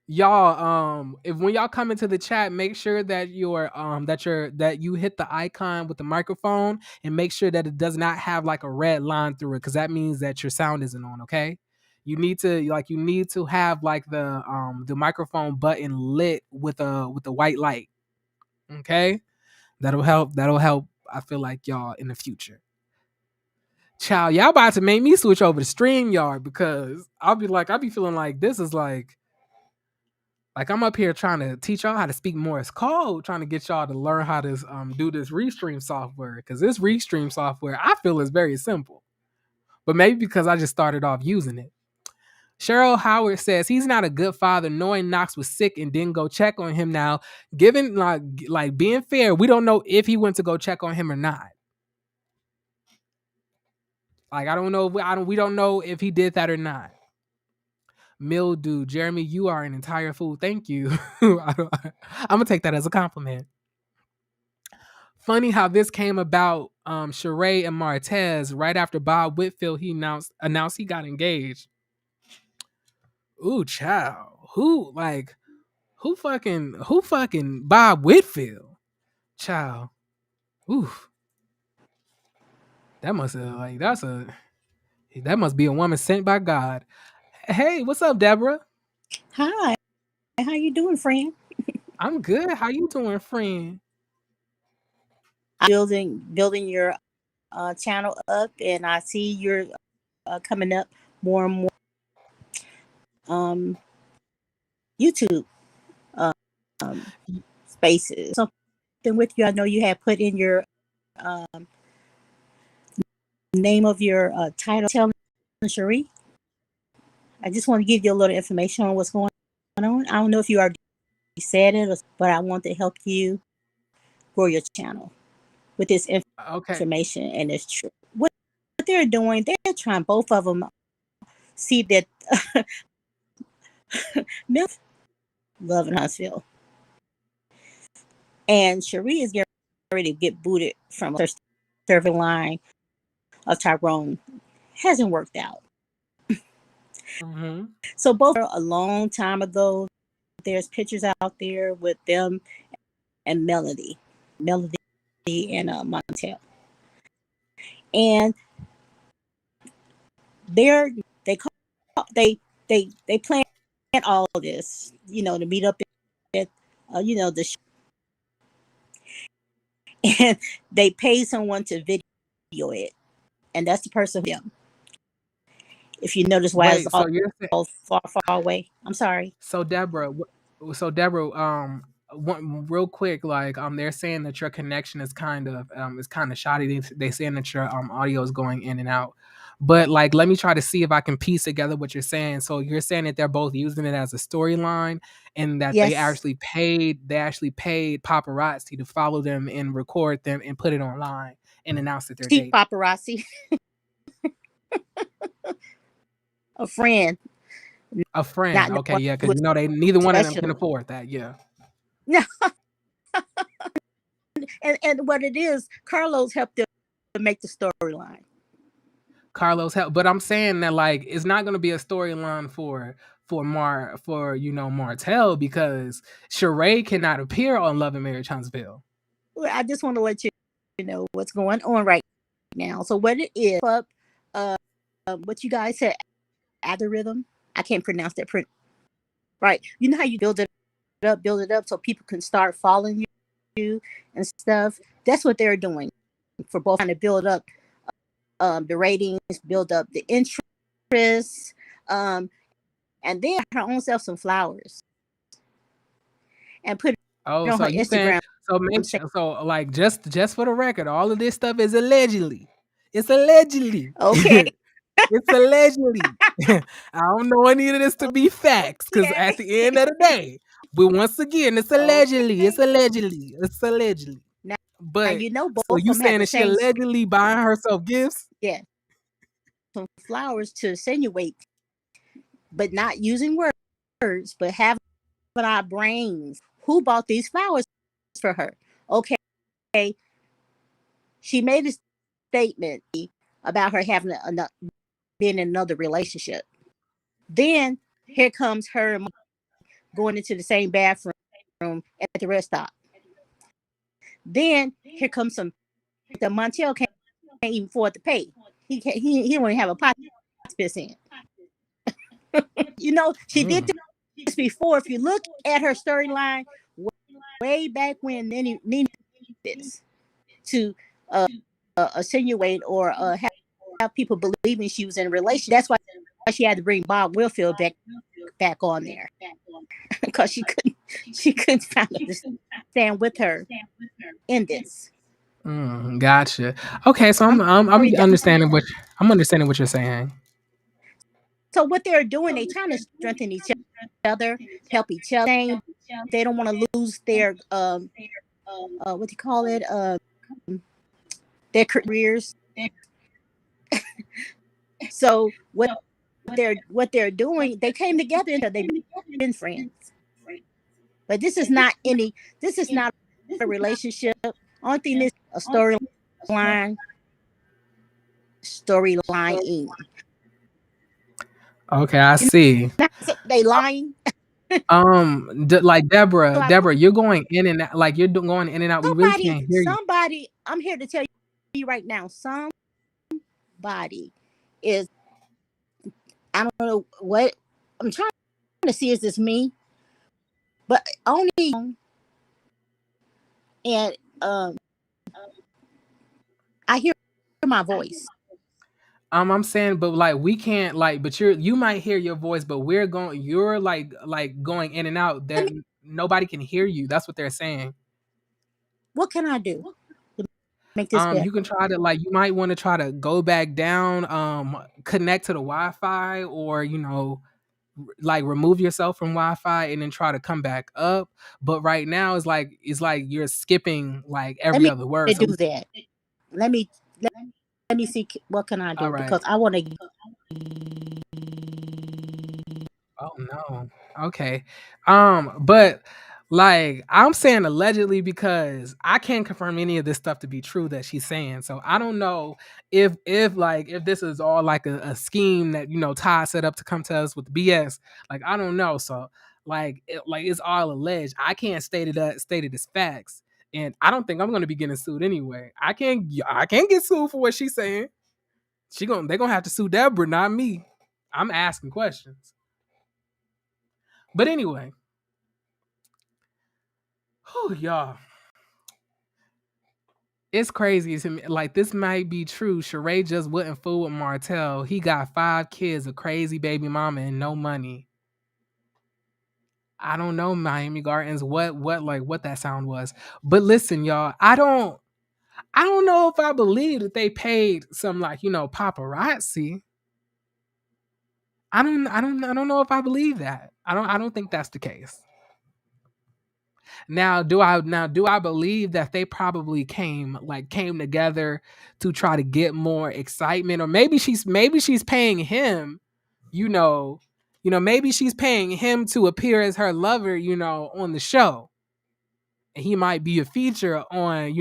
y'all, if when y'all come into the chat, make sure that that you hit the icon with the microphone and make sure that it does not have like a red line through it, because that means that your sound isn't on. Okay, you need to have like the microphone button lit with a white light. Okay, that'll help. That'll help. I feel like y'all in the future. Child, y'all about to make me switch over to StreamYard because I'll be feeling like this is like I'm up here trying to teach y'all how to speak Morse code, trying to get y'all to learn how to do this Restream software. Because this Restream software, I feel is very simple. But maybe because I just started off using it. Cheryl Howard says he's not a good father, knowing Knox was sick and didn't go check on him. Now, given like being fair, we don't know if he went to go check on him or not. Like I don't know if we don't know if he did that or not. Mildew, Jeremy, you are an entire fool. Thank you. I'm gonna take that as a compliment. Funny how this came about. Sheree and Martez right after Bob Whitfield he announced he got engaged. Ooh, child. Who fucking Bob Whitfield? Child. Oof. That must have like that must be a woman sent by God. Hey, what's up, Deborah? Hi, how you doing, friend? I'm good. How you doing, friend? Building your channel up, and I see you're coming up more and more um, YouTube um, spaces. Something with you. I know you had put in your um, name of your title, telling Sheree. I just want to give you a little information on what's going on. I don't know if you already said it, but I want to help you grow your channel with this Okay. information, and it's true. What they're doing, they're trying, both of them, see that Milf love in Huntsville, and Sheree is getting ready to get booted from her serving line of Tyrone. Hasn't worked out. Mm-hmm. So both a long time ago. There's pictures out there with them and Melody and Martell, and they're they call, they plan all this, to meet up at the and they pay someone to video it, and that's the person. If you notice why it's Wait, so you're all far away. I'm sorry. So Deborah, one real quick, like they're saying that your connection is kind of shoddy. They saying that your audio is going in and out. But like, let me try to see if I can piece together what you're saying. So you're saying that they're both using it as a storyline, and that Yes, they actually paid paparazzi to follow them and record them and put it online and announce that they're cheap dating. paparazzi. A friend, A friend, not no okay, one yeah, because who is they neither one of them can professional. afford that, yeah. No, and what it is, Carlos helped them to make the storyline. Carlos help, but I'm saying that like it's not going to be a storyline for Martell because Sheree cannot appear on Love and Marriage Huntsville. Well, I just want to let you know what's going on right now. So what it is, up, uh, what you guys said, algorithm. I can't pronounce that print right. You know how you build it up, so people can start following you and stuff. That's what they're doing for both, trying to build up the ratings, build up the interest, um, and then her own self some flowers and put it Oh, on so her you saying Instagram. so I'm make saying, sure so like just for the record, all of this stuff is allegedly. It's allegedly. okay, It's allegedly. I don't know any of this to be facts because okay, at the end of the day, but once again, it's allegedly. It's okay. allegedly. It's allegedly. Now, But you know both so of you them have saying the that she same spirit. allegedly buying herself gifts? Yeah, some flowers to insinuate, but not using words, but having our brains. Who bought these flowers for her? Okay, she made a statement about her having being in another relationship. Then here comes her going into the same bathroom at the rest stop. Then here comes the Martell can't even afford to pay. He don't even have a pocket piss in. She did this before. If you look at her storyline way back when Nene this to insinuate or have people believing she was in a relationship. That's why she had to bring Bob Whitfield back on there because she couldn't stand with her in this. Gotcha. Okay, so I'm understanding what you're saying. So what they're doing, they're trying to strengthen each other, help each other. They don't want to lose their what do you call it? Their careers. So what they're doing, they came together and they've been friends. But this is not a relationship. Only thing is a storyline. Okay, I see. They lying. Like Deborah, you're going in and out. Like you're going in and out. We really can't hear you. Somebody, I'm here to tell you right now. Somebody is, I don't know what I'm trying to see. Is this me? But only and I hear my voice. I'm saying, but like we can't but you might hear your voice, but you're like going in and out. That nobody can hear you. That's what they're saying. What can I do to make this better? You can try to you might want to try to go back down, connect to the Wi-Fi, or remove yourself from Wi-Fi and then try to come back up. But right now it's like you're skipping every other word. Do that. Let me see what can I do because I want to. Oh no. Okay. But I'm saying allegedly because I can't confirm any of this stuff to be true that she's saying. So I don't know if this is all a scheme that Todd set up to come to us with BS. I don't know. So it's all alleged. I can't state it as facts. And I don't think I'm gonna be getting sued anyway. I can't get sued for what she's saying. They're gonna have to sue Deborah, not me. I'm asking questions. But anyway, y'all, it's crazy to me. This might be true. Sheree just wouldn't fool with Martell. He got 5 kids, a crazy baby mama, and no money. I don't know, Miami Gardens, what that sound was. But listen, y'all, I don't know if I believe that they paid some paparazzi. I don't know if I believe that. I don't think that's the case. Now, do I believe that they probably came together to try to get more excitement, or maybe she's paying him, maybe she's paying him to appear as her lover, on the show. And he might be a feature on,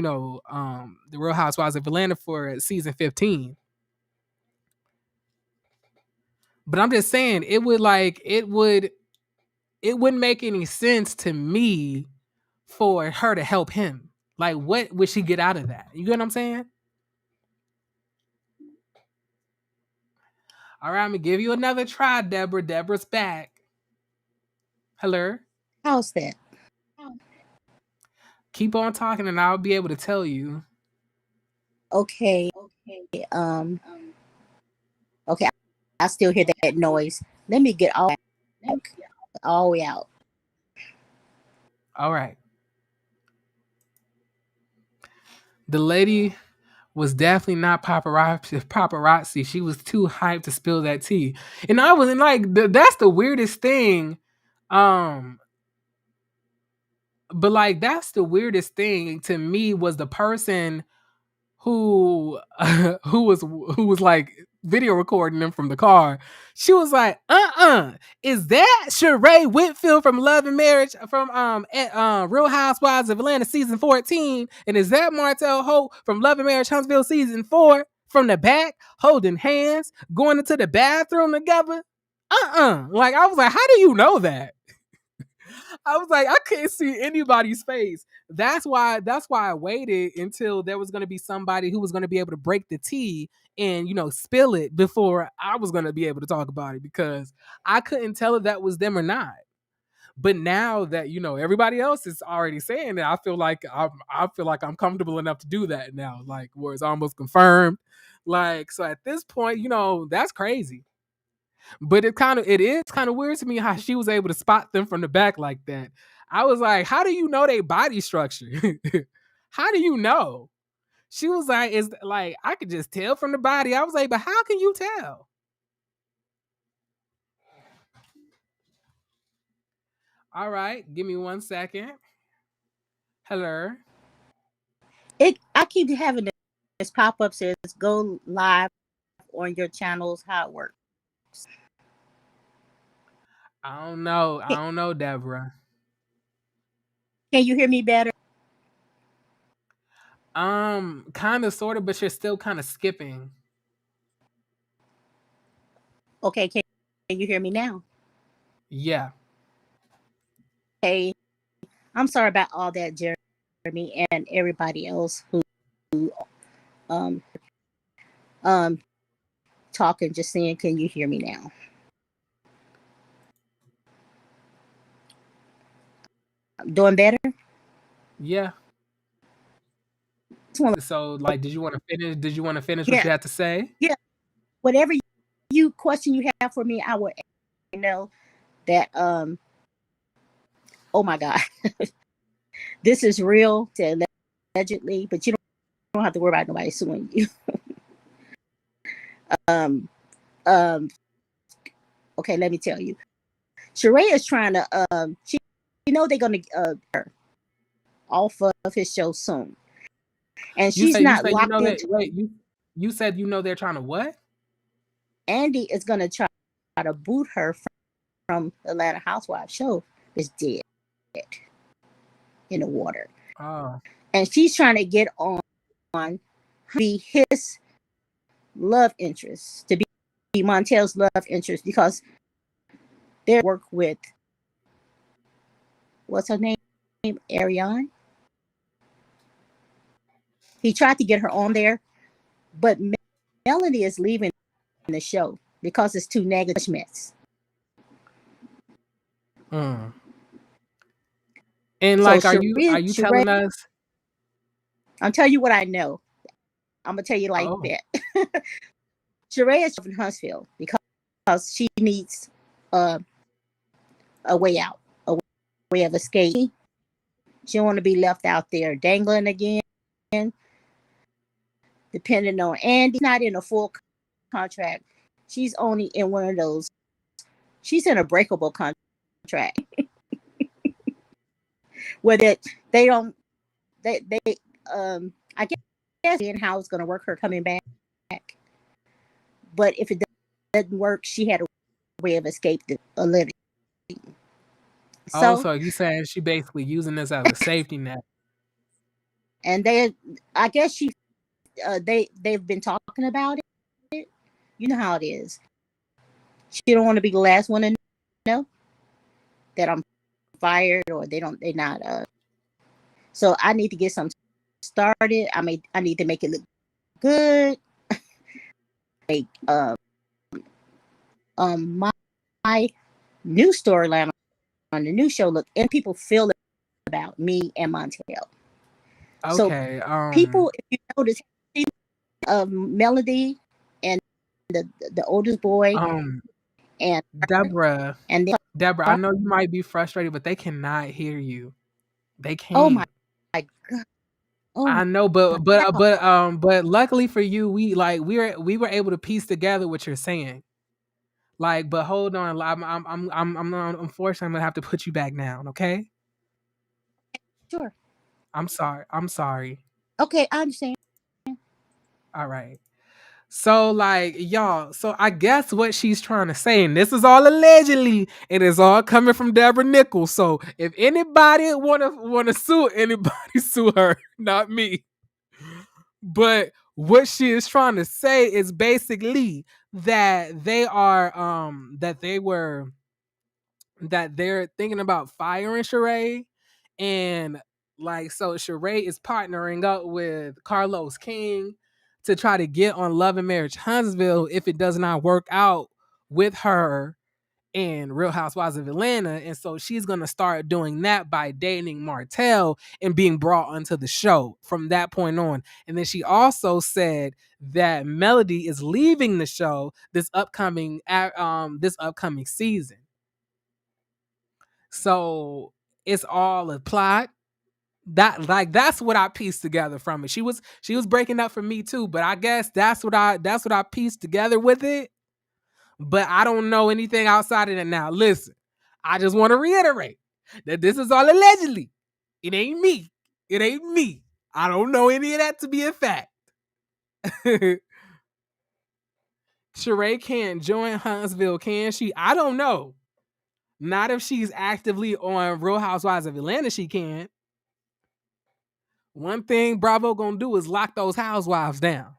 the Real Housewives of Atlanta for season 15. But I'm just saying it wouldn't make any sense to me for her to help him. What would she get out of that? You get what I'm saying? All right, I'm gonna give you another try, Deborah. Deborah's back. Hello. How's that? Keep on talking, and I'll be able to tell you. Okay. Okay. I still hear that noise. Let me get all the way out. All right. The lady was definitely not paparazzi. She was too hyped to spill that tea. And I wasn't that's the weirdest thing. But that's the weirdest thing to me was the person who was video recording them from the car. She was like, is that Sheree Whitfield from Love and Marriage from Real Housewives of Atlanta season 14? And is that Martell Holt from Love and Marriage Huntsville season 4 from the back, holding hands, going into the bathroom together? Like, I was like, how do you know that? I was like, I couldn't see anybody's face. That's why I waited until there was gonna be somebody who was gonna be able to break the tea and spill it before I was gonna be able to talk about it, because I couldn't tell if that was them or not. But now that everybody else is already saying that, I feel like I'm comfortable enough to do that now, like where it's almost confirmed. Like, so at this point, that's crazy. But it is kind of weird to me how she was able to spot them from the back like that. I was like, how do you know their body structure? How do you know? She was like, it's like I could just tell from the body. I was like, but how can you tell? All right, give me 1 second. Hello. I keep having this pop up says go live on your channels. How it works? I don't know, Deborah. Can you hear me better? Kind of, sort of, but you're still kind of skipping. Okay, can you hear me now? Yeah. Hey, I'm sorry about all that, Jeremy, and everybody else who um talking, just saying, can you hear me now? I'm doing better? Yeah. So, like, did you want to finish? Yeah. What you had to say? Yeah. Whatever question you have for me, I will know that oh my God. This is real, allegedly, but you don't have to worry about nobody suing you. Okay, let me tell you. Sheree is trying to she they're gonna her off of his show soon. And she's not locked into you said they're trying to what? Andy is gonna try to boot her from Atlanta Housewives show. Is dead in the water. Oh. And she's trying to get on be his love interest, to be Montel's love interest, because they work with what's her name? Ariane. He tried to get her on there, but Melanie is leaving the show because it's too negative. And like, are you telling us? I'll tell you what I know. I'm gonna tell you like that. Sheree is in Huntsville because she needs a way out, a way of escape. She don't want to be left out there dangling again. Depending on Andy, not in a full contract. She's only in one of those. She's in a breakable contract where they don't. They I guess and how it's going to work her coming back. But if it doesn't work, she had a way of escape a living. So you saying she basically using this as a safety net? And I guess they've been talking about it. You know how it is. She don't want to be the last one to know that I'm fired, or they're not. So I need to get something started. I need to make it look good. Make my new storyline on the new show look, and people feel about me and Martell. Okay. So people, if you notice, Melody and the oldest boy, and Deborah, and then, Deborah, I know you might be frustrated, but they cannot hear you. They can't. Oh my God. Oh, I know, but luckily for you, we were able to piece together what you're saying. Like, but hold on, I'm unfortunately I'm gonna have to put you back down. Okay. Sure. I'm sorry. Okay, I understand. All right. So like y'all, so I guess what she's trying to say, and this is all allegedly, it is all coming from Deborah Nichols. So if anybody wanna sue anybody, sue her, not me. But what she is trying to say is basically that they're thinking about firing Sheree, and like so Sheree is partnering up with Carlos King to try to get on Love and Marriage Huntsville if it does not work out with her in Real Housewives of Atlanta. And so she's gonna start doing that by dating Martell and being brought onto the show from that point on. And then she also said that Melody is leaving the show this upcoming season. So it's all a plot. That's what I pieced together from it. She was breaking up for me too, but I guess that's what I pieced together with it. But I don't know anything outside of that now. Listen, I just want to reiterate that this is all allegedly. It ain't me. It ain't me. I don't know any of that to be a fact. Sheree can't join Huntsville, can she? I don't know. Not if she's actively on Real Housewives of Atlanta, she can. One thing Bravo gonna do is lock those housewives down.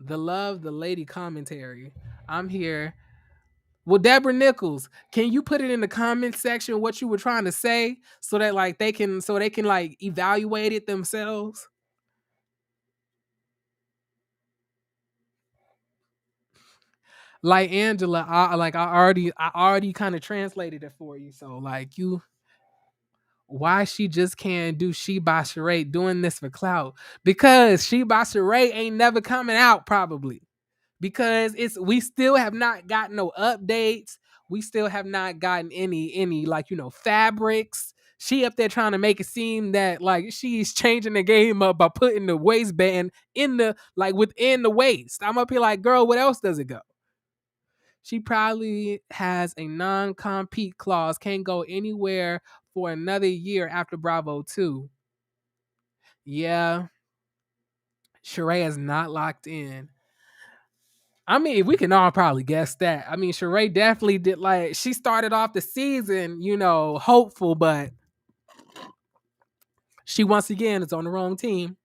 The love, the lady commentary. I'm here. Well, Deborah Nichols, can you put it in the comment section what you were trying to say so that like they can like evaluate it themselves? Like Angela, I already kind of translated it for you. So like why she just can't do She by Sheree doing this for clout? Because She by Sheree ain't never coming out probably. Because we still have not gotten no updates. We still have not gotten any like fabrics. She up there trying to make it seem that like she's changing the game up by putting the waistband in the like within the waist. I'm up here like, girl, what else does it go? She probably has a non-compete clause, can't go anywhere for another year after Bravo 2. Yeah, Sheree is not locked in. I mean, we can all probably guess that. I mean, Sheree definitely did like she started off the season, hopeful, but she once again is on the wrong team.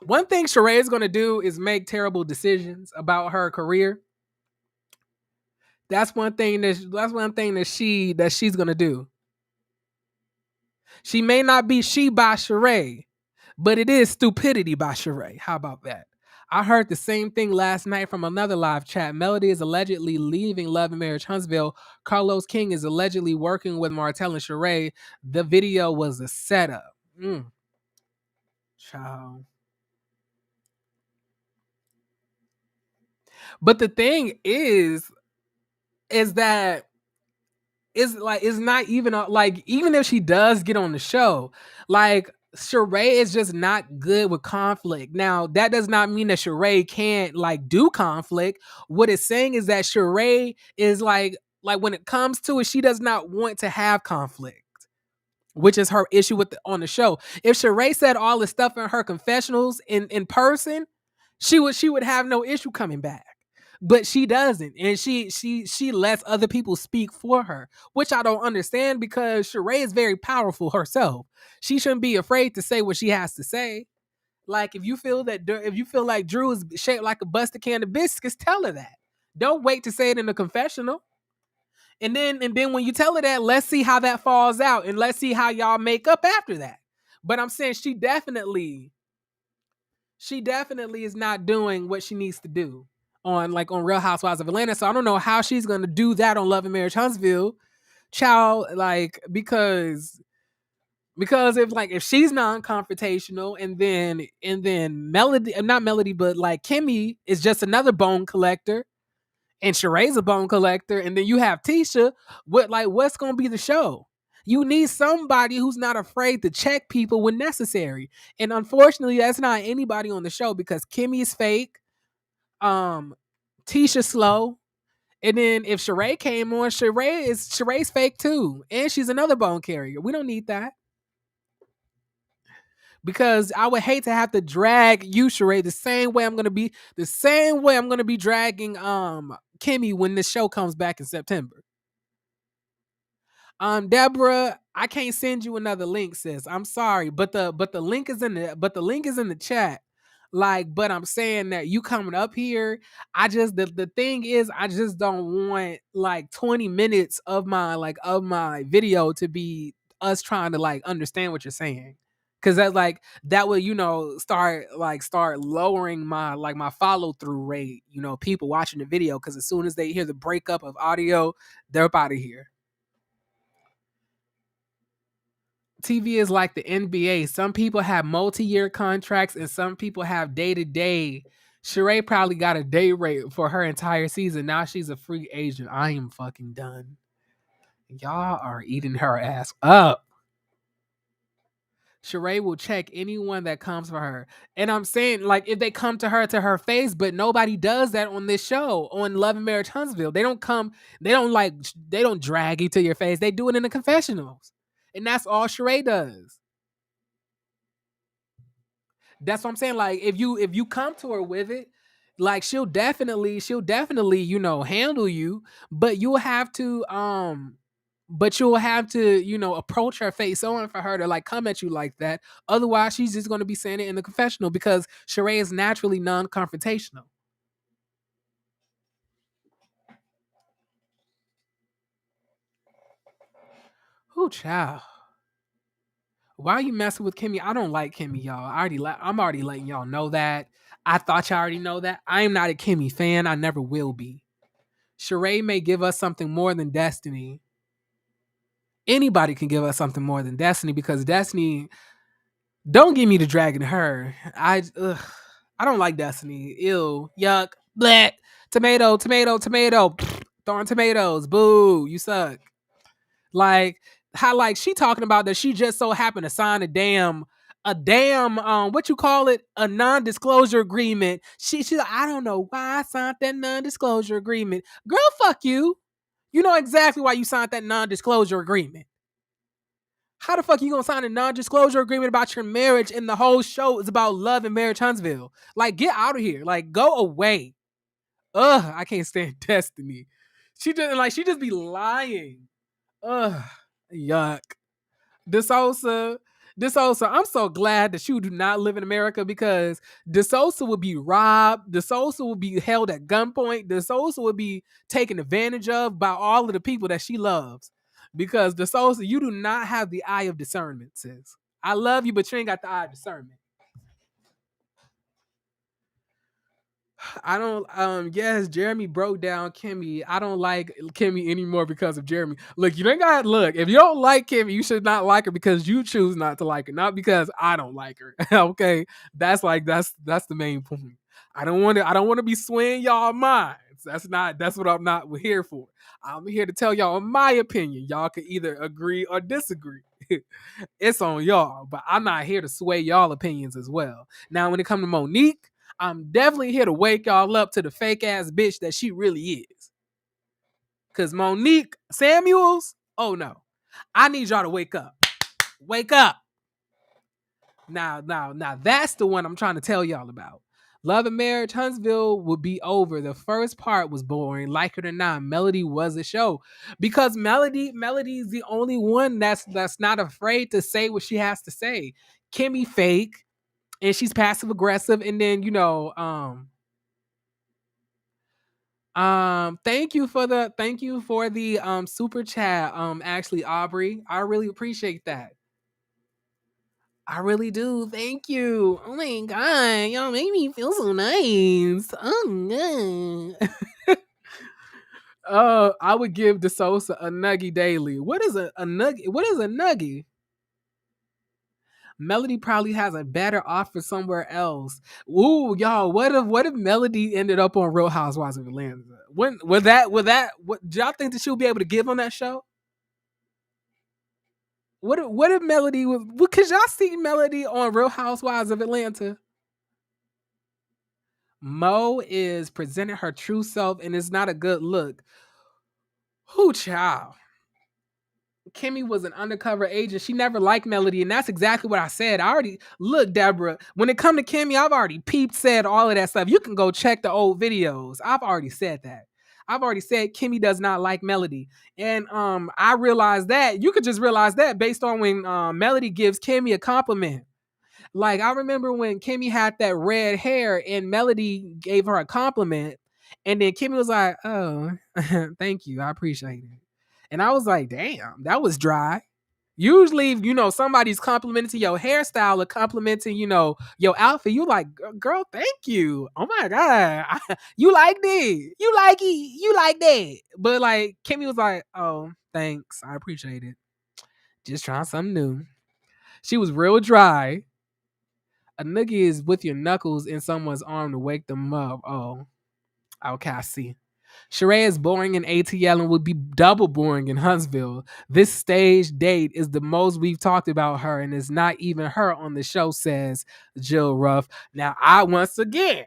One thing Sheree is gonna do is make terrible decisions about her career. That's one thing that she's gonna do. She may not be She by Sheree, but it is stupidity by Sheree. How about that? I heard the same thing last night from another live chat. Melody is allegedly leaving Love and Marriage Huntsville. Carlos King is allegedly working with Martell and Sheree. The video was a setup. Child. But the thing is that it's not even like even if she does get on the show, like Sheree is just not good with conflict. Now that does not mean that Sheree can't like do conflict. What it's saying is that Sheree is like when it comes to it, she does not want to have conflict, which is her issue on the show. If Sheree said all the stuff in her confessionals in person, she would have no issue coming back. But she doesn't, and she lets other people speak for her, which I don't understand because Sheree is very powerful herself. She shouldn't be afraid to say what she has to say. Like if you feel like Drew is shaped like a busted can of biscuits, tell her that. Don't wait to say it in the confessional. And then when you tell her that, let's see how that falls out, and let's see how y'all make up after that. But I'm saying she definitely is not doing what she needs to do on Real Housewives of Atlanta. So I don't know how she's gonna do that on Love and Marriage Huntsville, child. Like because if she's non-confrontational, and then Melody, not Melody, but like Kimmy is just another bone collector, and Sheree's a bone collector, and then you have Tisha. What's gonna be the show? You need somebody who's not afraid to check people when necessary. And unfortunately, that's not anybody on the show because Kimmy is fake. Tisha slow. And then if Sheree came on, Sheree's fake too. And she's another bone carrier. We don't need that. because I would hate to have to drag you, Sheree, the same way I'm gonna be dragging Kimmy when this show comes back in September. Deborah, I can't send you another link, sis. I'm sorry, but the link is in the chat. Like, but I'm saying that you coming up here, I just the thing is I just don't want like 20 minutes of my video to be us trying to like understand what you're saying. Cause that's like that will, start lowering my follow through rate, people watching the video, because as soon as they hear the breakup of audio, they're up out of here. TV is like the NBA. Some people have multi-year contracts and some people have day-to-day. Sheree probably got a day rate for her entire season. Now she's a free agent. I am fucking done. Y'all are eating her ass up. Sheree will check anyone that comes for her. And I'm saying, like, if they come to her face, but nobody does that on this show, on Love and Marriage Huntsville. They don't drag you to your face. They do it in the confessionals. And that's all Sheree does. That's what I'm saying. Like, if you come to her with it, like she'll definitely, handle you, but you'll have to approach her face on for her to like come at you like that. Otherwise, she's just gonna be saying it in the confessional because Sheree is naturally non-confrontational. Ooh, child. Why are you messing with Kimmy? I don't like Kimmy, y'all. I'm already letting y'all know that. I thought y'all already know that. I am not a Kimmy fan. I never will be. Sheree may give us something more than Destiny. Anybody can give us something more than Destiny, because Destiny, don't get me to dragging her. I don't like Destiny. Ew, yuck, bleh, tomato, tomato, tomato, throwing tomatoes. Boo, you suck. Like, how, like, she talking about that she just so happened to sign a damn what you call it, a non-disclosure agreement. She's like, I don't know why I signed that non-disclosure agreement. Girl, fuck you. You know exactly why you signed that non-disclosure agreement. How the fuck you gonna sign a non-disclosure agreement about your marriage and the whole show is about Love and Marriage Huntsville? Like, get out of here. Like, go away. Ugh, I can't stand Destiny. She just be lying. Ugh, yuck. DeSosa, I'm so glad that you do not live in America, because DeSosa would be robbed. DeSosa would be held at gunpoint. DeSosa would be taken advantage of by all of the people that she loves. Because DeSosa, you do not have the eye of discernment, sis. I love you, but you ain't got the eye of discernment. I don't yes, Jeremy broke down Kimmy. I don't like Kimmy anymore because of Jeremy. Look, you ain't got look, if you don't like Kimmy, you should not like her because you choose not to like her, not because I don't like her. Okay. That's the main point. I don't want to be swaying y'all minds. That's what I'm not here for. I'm here to tell y'all my opinion. Y'all can either agree or disagree. It's on y'all, but I'm not here to sway y'all opinions as well. Now, when it comes to Monique, I'm definitely here to wake y'all up to the fake ass bitch that she really is. Cause Monique Samuels, oh no. I need y'all to wake up. Wake up. Now, that's the one I'm trying to tell y'all about. Love and Marriage Huntsville would be over. The first part was boring. Like it or not, Melody was a show. Because Melody is the only one that's not afraid to say what she has to say. Kimmy fake, and she's passive aggressive, and then thank you for the super chat, actually, Aubrey. I really appreciate that. I really do. Thank you. Oh my god, y'all make me feel so nice. Oh no. I would give DeSosa a nuggie daily. What is a nuggie? What is a nuggie? Melody probably has a better offer somewhere else. Ooh, y'all, what if Melody ended up on Real Housewives of Atlanta? What do y'all think that she'll be able to give on that show? What if Melody was? Could y'all see Melody on Real Housewives of Atlanta? Mo is presenting her true self, and it's not a good look. Who child? Kimmy was an undercover agent. She never liked Melody, and that's exactly what I said. I already look, Deborah. When it come to Kimmy, I've already said all of that stuff. You can go check the old videos. I've already said that. I've already said Kimmy does not like Melody, and I realized that you could just realize that based on when Melody gives Kimmy a compliment. Like I remember when Kimmy had that red hair and Melody gave her a compliment, and then Kimmy was like, "Oh, thank you, I appreciate it." And I was like, "Damn, that was dry." Usually, somebody's complimenting your hairstyle or complimenting, your outfit. You like, girl, thank you. Oh my god, you like this, you like it, you like that. But like Kimmy was like, "Oh, thanks, I appreciate it. Just trying something new." She was real dry. A nigga is with your knuckles in someone's arm to wake them up. Oh, okay, I see. Sheree is boring in ATL and would be double boring in Huntsville. This stage date is the most we've talked about her, and it's not even her on the show, says Jill Ruff. Now, once again,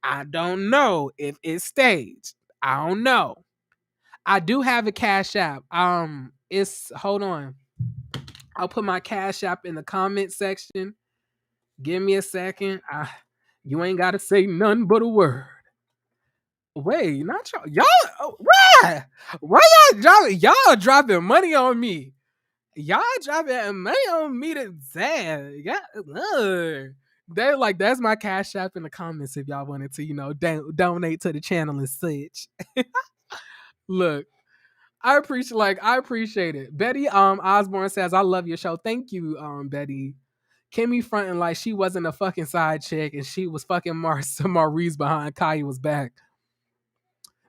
I don't know if it's staged. I don't know. I do have a Cash App. Hold on. I'll put my Cash App in the comment section. Give me a second. You ain't gotta say nothing but a word. Wait, not y'all. Why y'all dropping money on me? Y'all dropping money on me to say. Yeah. That's my Cash App in the comments if y'all wanted to, donate to the channel and such. Look, I appreciate it. Betty Osborne says, I love your show. Thank you, Betty. Kimmy fronting like she wasn't a fucking side chick and she was fucking Maurice behind Kaya was back.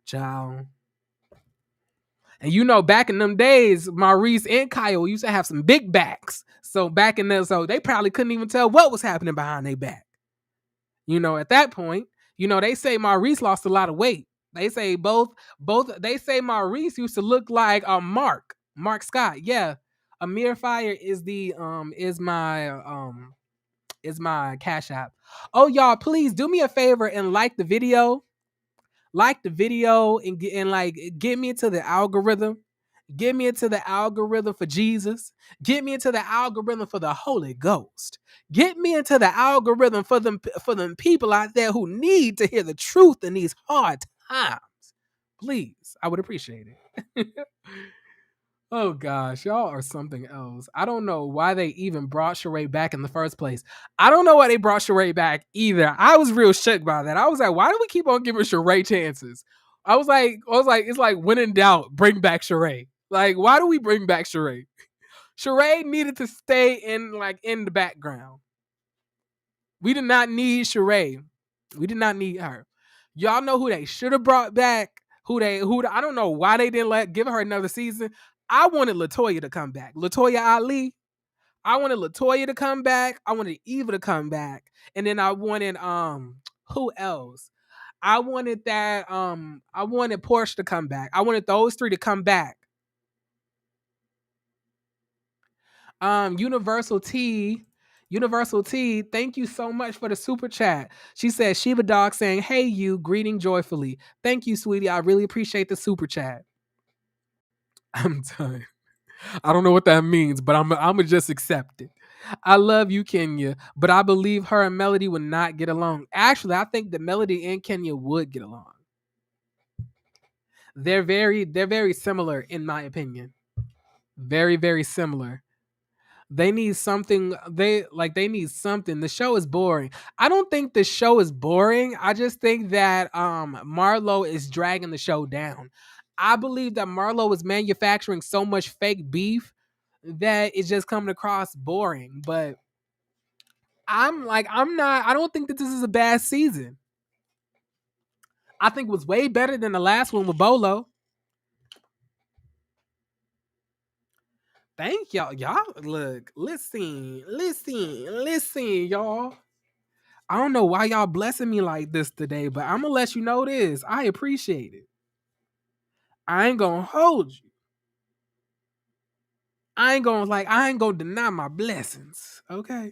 Ciao. And back in them days, Maurice and Kyle used to have some big backs. So back in there, so they probably couldn't even tell what was happening behind their back. At that point, they say Maurice lost a lot of weight. They say both they say Maurice used to look like Mark Scott. Yeah. AmirFire is my Cash App. Oh, y'all, please do me a favor and like the video. Like the video and like get me into the algorithm. Get me into the algorithm for Jesus. Get me into the algorithm for the Holy Ghost. Get me into the algorithm for them people out there who need to hear the truth in these hard times. Please, I would appreciate it. Oh gosh, y'all are something else. I don't know why they even brought Sheree back in the first place. I don't know why they brought Sheree back either. I was real shook by that. I was like, why do we keep on giving Sheree chances? I was like, it's like when in doubt, bring back Sheree. Like, why do we bring back Sheree? Sheree needed to stay in the background. We did not need Sheree. We did not need her. Y'all know who they should have brought back? I don't know why they didn't give her another season. I wanted LaToya to come back. LaToya Ali. I wanted LaToya to come back. I wanted Eva to come back. And then I wanted who else? I wanted Porsche to come back. I wanted those three to come back. Universal T, thank you so much for the super chat. She says, Shiva Dog saying, hey you, greeting joyfully. Thank you, sweetie. I really appreciate the super chat. I'm done. I don't know what that means, but I'm gonna just accept it. I love you, Kenya, but I believe her and Melody would not get along. Actually, I think that Melody and Kenya would get along. They're very similar in my opinion. Very, very similar. They need something. They need something. The show is boring. I don't think the show is boring. I just think that Marlo is dragging the show down. I believe that Marlo is manufacturing so much fake beef that it's just coming across boring. But I don't think that this is a bad season. I think it was way better than the last one with Bolo. Thank y'all. Y'all look, listen, y'all. I don't know why y'all blessing me like this today, but I'm gonna let you know this. I appreciate it. I ain't gonna hold you. I ain't gonna deny my blessings. Okay.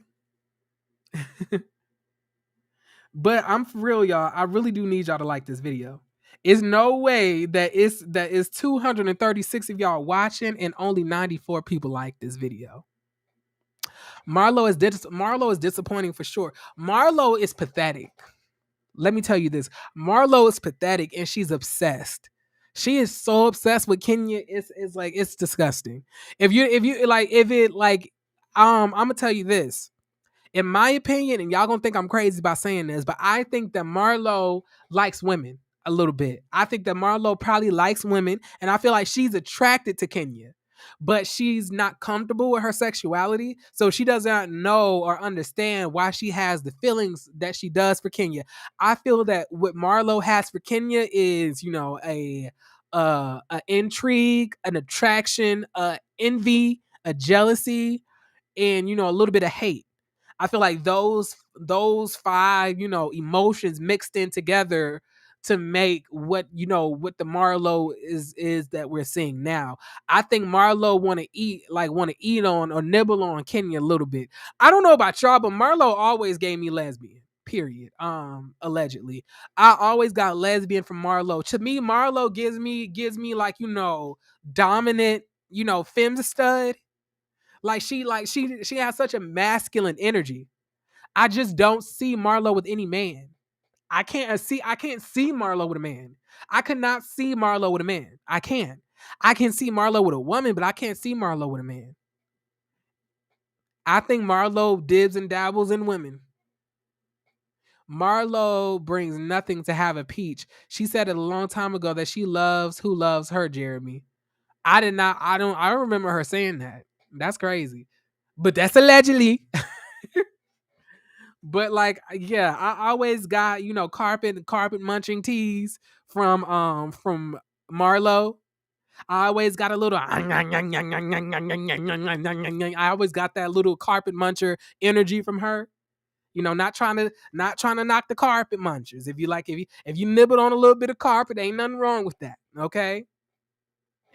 But I'm for real, y'all. I really do need y'all to like this video. It's no way that it's 236 of y'all watching and only 94 people like this video. Marlo is disappointing for sure. Marlo is pathetic. Let me tell you this. Marlo is pathetic and she's obsessed. She is so obsessed with Kenya. It's like it's disgusting. I'm gonna tell you this. In my opinion, and y'all gonna think I'm crazy about saying this, but I think that Marlo likes women a little bit. I think that Marlo probably likes women, and I feel like she's attracted to Kenya, but she's not comfortable with her sexuality, so she does not know or understand why she has the feelings that she does for Kenya. I feel that what Marlo has for Kenya is, a intrigue, an attraction, envy, a jealousy, and a little bit of hate. I feel like those five, emotions mixed in together to make what the Marlo is that we're seeing now. I think Marlo want to eat on or nibble on Kenya a little bit. I don't know about y'all, but Marlo always gave me lesbian. Period. Allegedly, I always got lesbian from Marlo. To me, Marlo gives me like dominant, femme stud. She has such a masculine energy. I just don't see Marlo with any man. I can't see Marlo with a man. I could not see Marlo with a man. I can. I can see Marlo with a woman, but I can't see Marlo with a man. I think Marlo dibs and dabbles in women. Marlo brings nothing to have a peach. She said it a long time ago that she loves who loves her, Jeremy. I don't remember her saying that. That's crazy. But that's allegedly. But like, yeah, I always got carpet munching teas from Marlo. I always got a little. I always got that little carpet muncher energy from her. Not trying to knock the carpet munchers. If you nibbled on a little bit of carpet, ain't nothing wrong with that. Okay,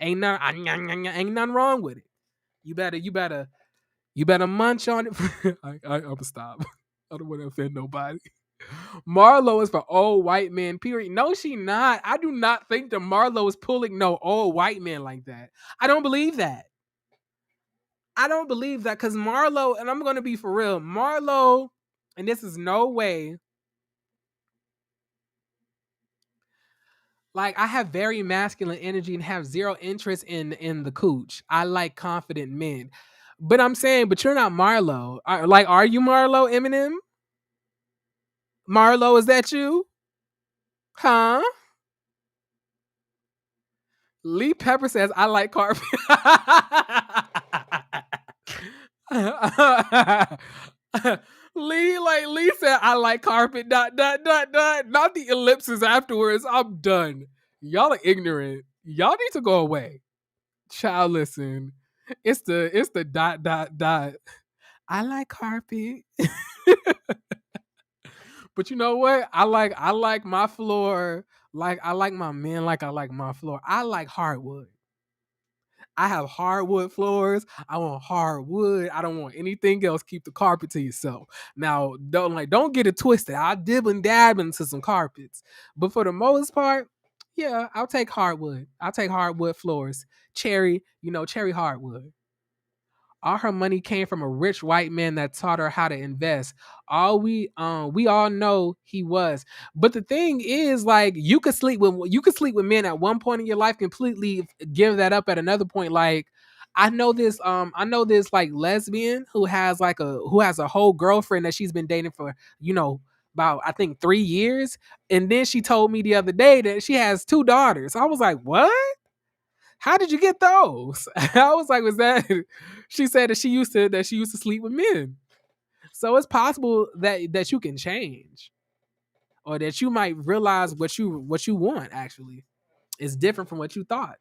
ain't nothing wrong with it. You better munch on it. I'm gonna stop. I don't want to offend nobody. Marlo is for old white men, period. No, she not. I do not think that Marlo is pulling no old white man like that. I don't believe that. I don't believe that because Marlo, and I'm going to be for real, Marlo, and this is no way. Like, I have very masculine energy and have zero interest in the cooch. I like confident men. But I'm saying, but you're not Marlo. Are you Marlo, Eminem? Marlo, is that you? Huh? Lee Pepper says, I like carpet. Lee said, I like carpet, dot, dot, dot, dot. Not the ellipses afterwards. I'm done. Y'all are ignorant. Y'all need to go away. Child, listen. It's the dot, dot, dot. I like carpet. But you know what? I like my floor. Like I like my men like I like my floor. I like hardwood. I have hardwood floors. I want hardwood. I don't want anything else. Keep the carpet to yourself. Now, don't get it twisted. I dib and dab into some carpets, but for the most part, yeah, I'll take hardwood. I'll take hardwood floors. Cherry hardwood. All her money came from a rich white man that taught her how to invest. We all know he was. But the thing is, like, you could sleep with men at one point in your life, completely give that up at another point. Like, I know this like lesbian who has a whole girlfriend that she's been dating for, about I think 3 years. And then she told me the other day that she has two daughters. I was like, what? How did you get those? I was like, was that? She said that she used to sleep with men. So it's possible that you can change, or that you might realize what you want. Actually, it's different from what you thought.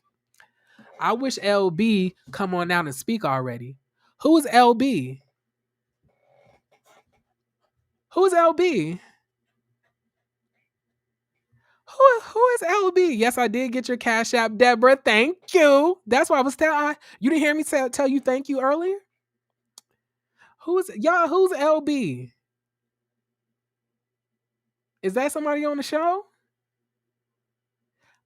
I wish LB come on out and speak already. Who's LB? Who's LB? Who is LB? Yes, I did get your cash app, Deborah. Thank you. That's why I was telling you. Didn't hear me tell you thank you earlier. Who's LB? Is that somebody on the show?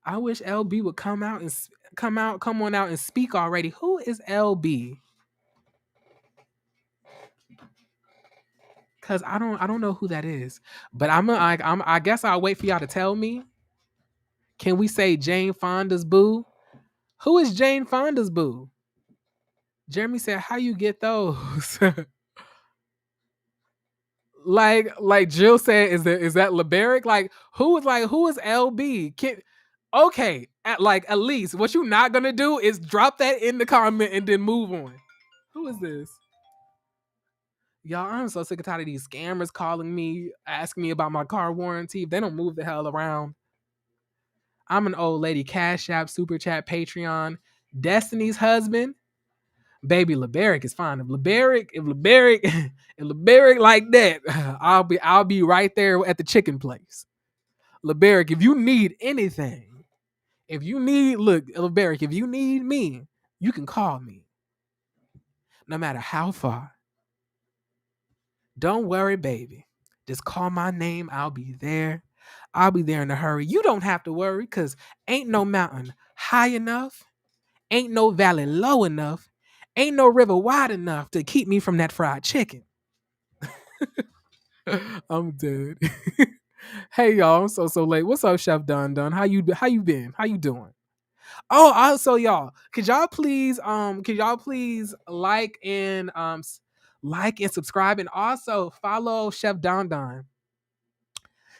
I wish LB would come on out and speak already. Who is LB? Cause I don't know who that is. But I guess I'll wait for y'all to tell me. Can we say Jane Fonda's boo? Who is Jane Fonda's boo? Jeremy said, "How you get those?" like Jill said, is that Liberic? Who is LB? Okay, at least what you not gonna do is drop that in the comment and then move on. Who is this? Y'all, I'm so sick and tired of these scammers calling me, asking me about my car warranty. If they don't move the hell around. I'm an old lady. Cash App, Super Chat, Patreon. Destiny's husband. Baby Liberic is fine. If Liberic like that, I'll be right there at the chicken place. Liberic, if you need anything, Liberic, if you need me, you can call me. No matter how far. Don't worry, baby. Just call my name. I'll be there. I'll be there in a hurry. You don't have to worry, because ain't no mountain high enough, ain't no valley low enough, ain't no river wide enough to keep me from that fried chicken. I'm dead. Hey y'all, I'm so late. What's up, Chef Don Don? How you been? How you doing? Oh, also y'all, could y'all please like and subscribe, and also follow Chef Don Don.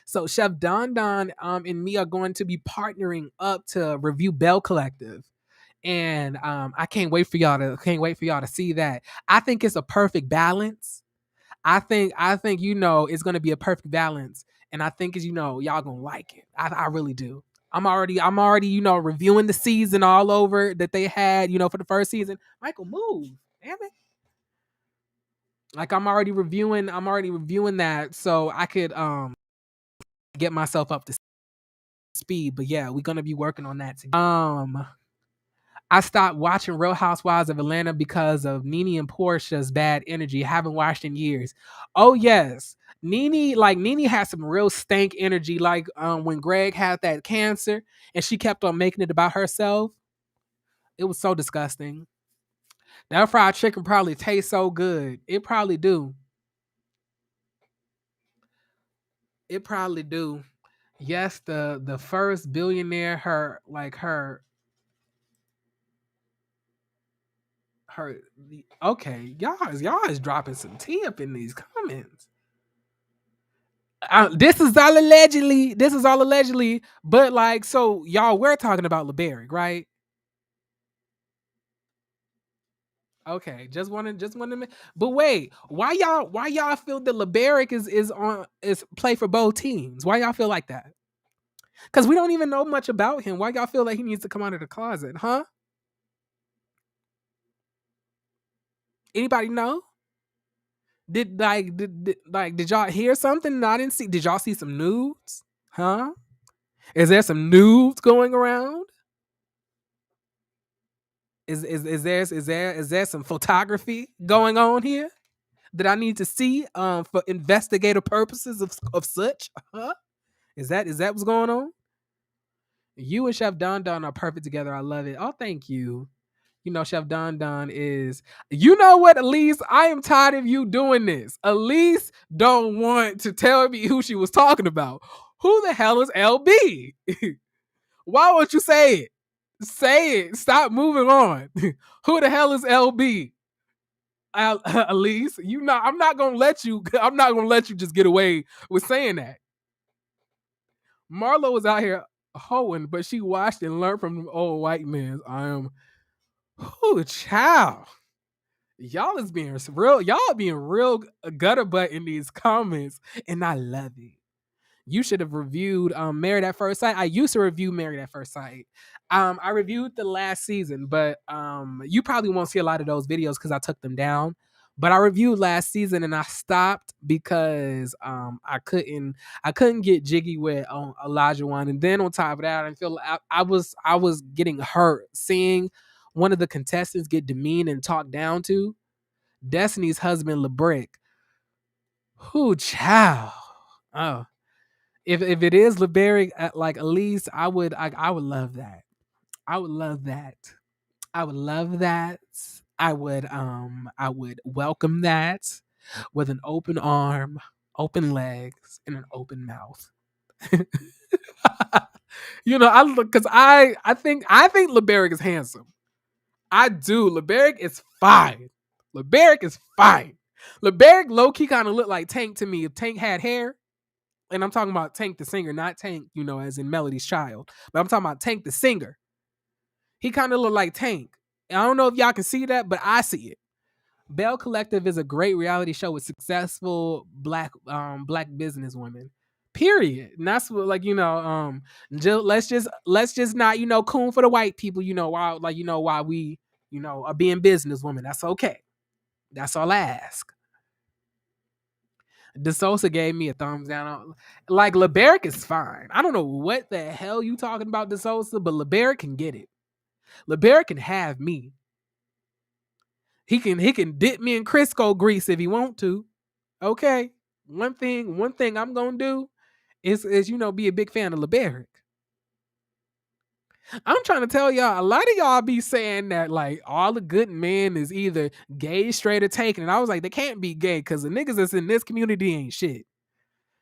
So Chef Don Don and me are going to be partnering up to review Bell Collective. And I can't wait for y'all to see that. I think it's a perfect balance. I think it's gonna be a perfect balance. And I think y'all gonna like it. I really do. I'm already, reviewing the season all over that they had, for the first season. Michael, move. Damn it. Like I'm already reviewing that so I could get myself up to speed. But yeah, we're gonna be working on that together. I stopped watching Real Housewives of Atlanta because of Nene and Portia's bad energy. Haven't watched in years. Oh yes. Nene had some real stank energy. Like when Greg had that cancer and she kept on making it about herself. It was so disgusting. That fried chicken probably tastes so good. It probably do. It probably do. Yes, the first billionaire, her okay, y'all is dropping some tea up in these comments. This is all allegedly, but so y'all, we're talking about LeBeric, right? Okay, just wanted to. But wait, why y'all feel that LeBeric is play for both teams? Why y'all feel like that? Because we don't even know much about him. Why y'all feel like he needs to come out of the closet, huh? Anybody know? Did y'all hear something I didn't see? Did y'all see some nudes? Huh? Is there some nudes going around? Is there some photography going on here that I need to see for investigative purposes of such? Huh? Is that what's going on? You and Chef Don Don are perfect together. I love it. Oh, thank you. Chef Don Don is, what, Elise? I am tired of you doing this. Elise don't want to tell me who she was talking about. Who the hell is LB? Why won't you say it? Say it. Stop moving on. Who the hell is LB? Elise, I'm not gonna let you just get away with saying that. Marlo was out here hoeing, but she watched and learned from the old white men. Child. Y'all is being real. Y'all being real gutter butt in these comments, and I love it. You should have reviewed Married at First Sight. I used to review Married at First Sight. I reviewed the last season, but you probably won't see a lot of those videos because I took them down. But I reviewed last season and I stopped because I couldn't get jiggy with Elijah One, and then on top of that, I was getting hurt seeing one of the contestants get demeaned and talked down to. Destiny's husband, LeBrick. Who child? Oh. if it is LeBeric, like at least I would love that. I would love that. I would love that. I would welcome that with an open arm, open legs, and an open mouth. I look because I think LeBeric is handsome. I do. LeBeric is fine. LeBeric is fine. LeBeric low key kind of looked like Tank to me if Tank had hair. And I'm talking about Tank the singer, not Tank, as in Melody's child. But I'm talking about Tank the singer. He kind of looked like Tank. And I don't know if y'all can see that, but I see it. Bell Collective is a great reality show with successful black businesswomen. Period. And that's what let's just not coon for the white people. Why we are being businesswomen. That's okay. That's all I ask. DeSosa gave me a thumbs down. Like LeBeric is fine. I don't know what the hell you talking about, DeSosa, but LeBeric can get it. LeBeric can have me. He can dip me in Crisco grease if he want to. Okay. One thing I'm gonna do is be a big fan of LeBeric. I'm trying to tell y'all, a lot of y'all be saying that like all the good men is either gay, straight, or taken. And I was like, they can't be gay because the niggas that's in this community ain't shit.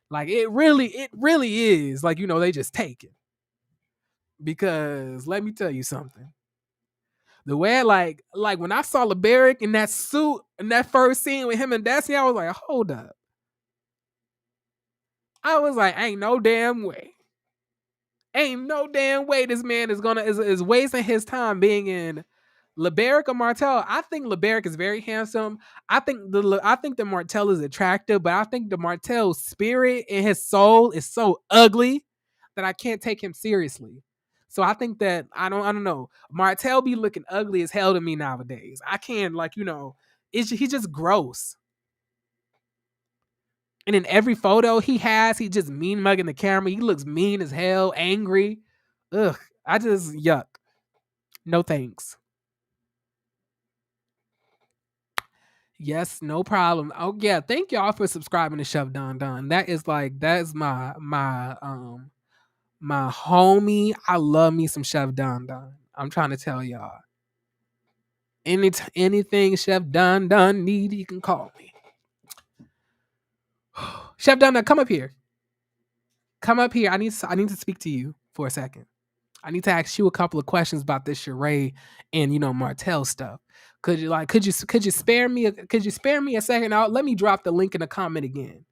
Like it really is. Like, they just take it. Because let me tell you something. The way like when I saw LeBeric in that suit in that first scene with him and Destiny, I was like, hold up. I was like, ain't no damn way. Ain't no damn way this man is wasting his time being in LeBeric or Martell. I think LeBeric is very handsome. I think the Martell is attractive, but I think the Martell's spirit and his soul is so ugly that I can't take him seriously. So I think that I don't know. Martell be looking ugly as hell to me nowadays. I can't he's just gross. And in every photo he has, he just mean mugging the camera. He looks mean as hell, angry. Ugh, I just yuck. No thanks. Yes, no problem. Oh yeah, thank y'all for subscribing to Chef Don Don. That is my homie. I love me some Chef Don Don. I'm trying to tell y'all. Anything Chef Don Don need, you can call me. Chef Don Don, come up here. Come up here. I need to speak to you for a second. I need to ask you a couple of questions about this Sheree and Martell stuff. Could you spare me a second? Let me drop the link in the comment again.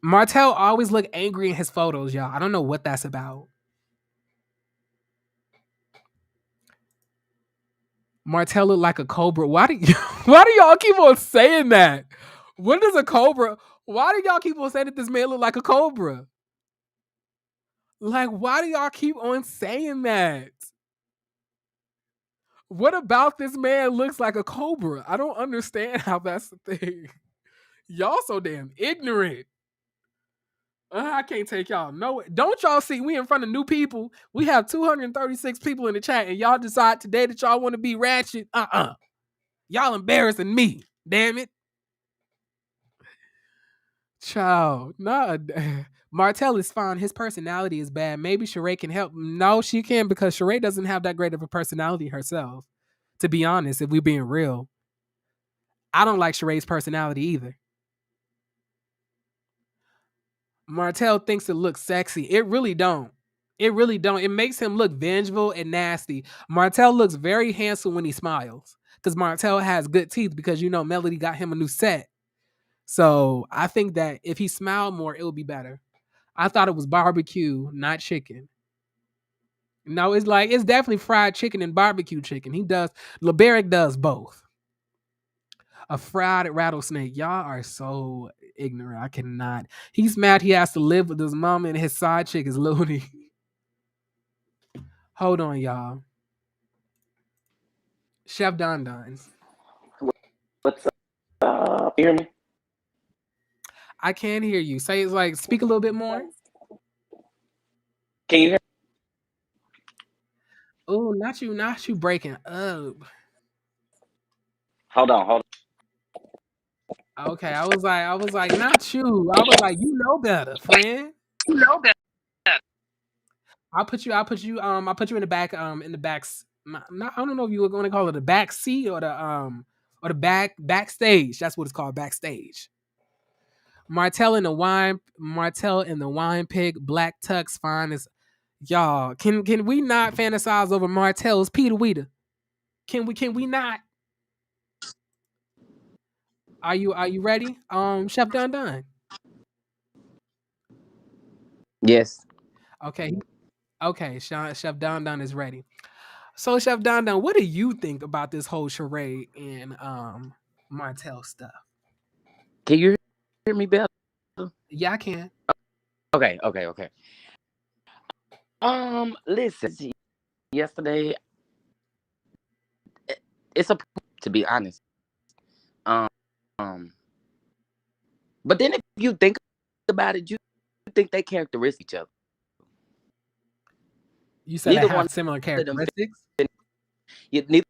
Martell always look angry in his photos, y'all. I don't know what that's about. Martell look like a cobra. Why do y'all keep on saying that? What is a cobra? Why do y'all keep on saying that this man look like a cobra? Like, why do y'all keep on saying that? What about this man looks like a cobra? I don't understand how that's the thing. Y'all so damn ignorant. I can't take y'all. No, don't y'all see we in front of new people? We have 236 people in the chat, and y'all decide today that y'all want to be ratchet. Y'all embarrassing me. Damn it. Child, nah. Martell is fine. His personality is bad. Maybe Sheree can help. No, she can't because Sheree doesn't have that great of a personality herself. To be honest, if we're being real, I don't like Sheree's personality either. Martell thinks it looks sexy. It really don't. It really don't. It makes him look vengeful and nasty. Martell looks very handsome when he smiles because Martell has good teeth because Melody got him a new set. So I think that if he smiled more, it would be better. I thought it was barbecue, not chicken. No, it's definitely fried chicken and barbecue chicken. LeBeric does both. A fried rattlesnake. Y'all are so ignorant. I cannot. He's mad he has to live with his mom and his side chick is loony. Hold on, y'all. Chef Don Don. What's up? You hear me? I can't hear you. Speak a little bit more. Can you hear? Oh, not you breaking up. Hold on. Okay, I was like, not you. I was like, you know better, friend. You know that. I'll put you in the back, in the backs. I don't know if you were going to call it the back seat or the backstage. That's what it's called, backstage. Martell in the wine pig, black tux, fine as y'all. Can we not fantasize over Martell's Peter Weeder? Can we not? Are you ready? Chef Dun Dun. Yes. Okay. Okay, Chef Don Don is ready. So Chef Don Don, what do you think about this whole charade and Martell stuff? Can you hear me better? Yeah, I can. Okay, okay, okay. Listen. Yesterday, it's a to be honest. Um, but then if you think about it, you think they characteristics each other. You said they Neither one have similar of them. characteristics. Neither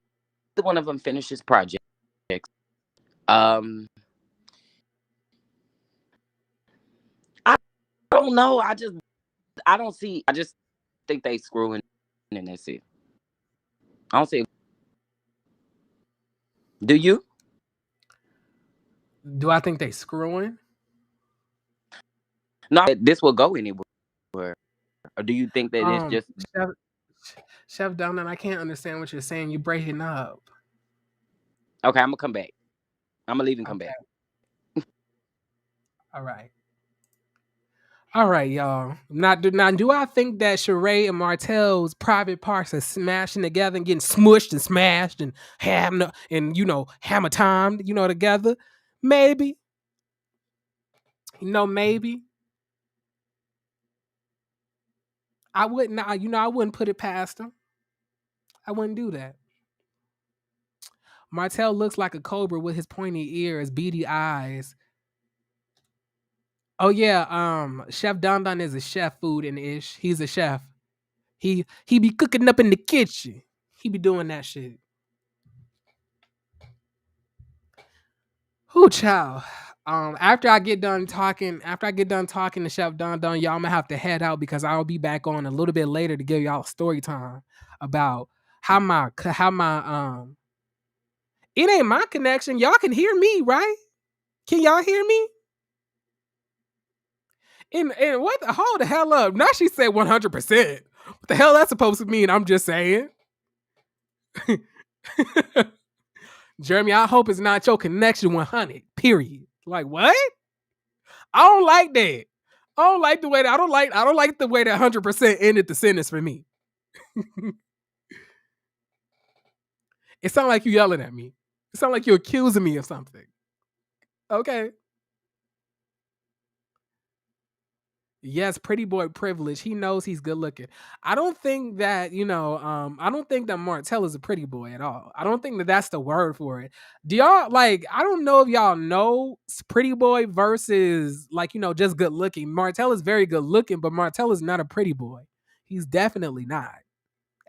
one of them finishes projects. Um, I don't know. I don't see. I just think they screwing, and that's it. I don't see. Do you? Do I think they screwing? No, this will go anywhere. Or do you think that it's Um, just Chef Chef Don Don, I can't understand what you're saying. You're breaking up. okay? I'm gonna come back. I'm gonna leave and come Okay. back. All right. All right, y'all. Now, do I think that Sheree and Martell's private parts are smashing together and getting smushed and smashed and hammer timed, together? Maybe. Maybe. I wouldn't. I wouldn't put it past them. I wouldn't do that. Martell looks like a cobra with his pointy ears, beady eyes. Oh yeah, Chef Don Don is a chef, food and ish. He's a chef. He be cooking up in the kitchen. He be doing that shit. Who child? After I get done talking to Chef Don Don, y'all, I'm gonna have to head out because I'll be back on a little bit later to give y'all a story time about how my it ain't my connection. Y'all can hear me, right? Can y'all hear me? And what the hold the hell up? Now she said 100%. What the hell that's supposed to mean? I'm just saying. Jeremy, I hope it's not your connection 100. Period. Like what? I don't like that. I don't like the way that 100% ended the sentence for me. It sounds like you yelling at me. It sounds like you're accusing me of something. Okay. Yes, pretty boy privilege. He knows he's good looking. I don't think that, I don't think that Martell is a pretty boy at all. I don't think that that's the word for it. Do y'all I don't know if y'all know pretty boy versus just good looking. Martell is very good looking, but Martell is not a pretty boy. He's definitely not.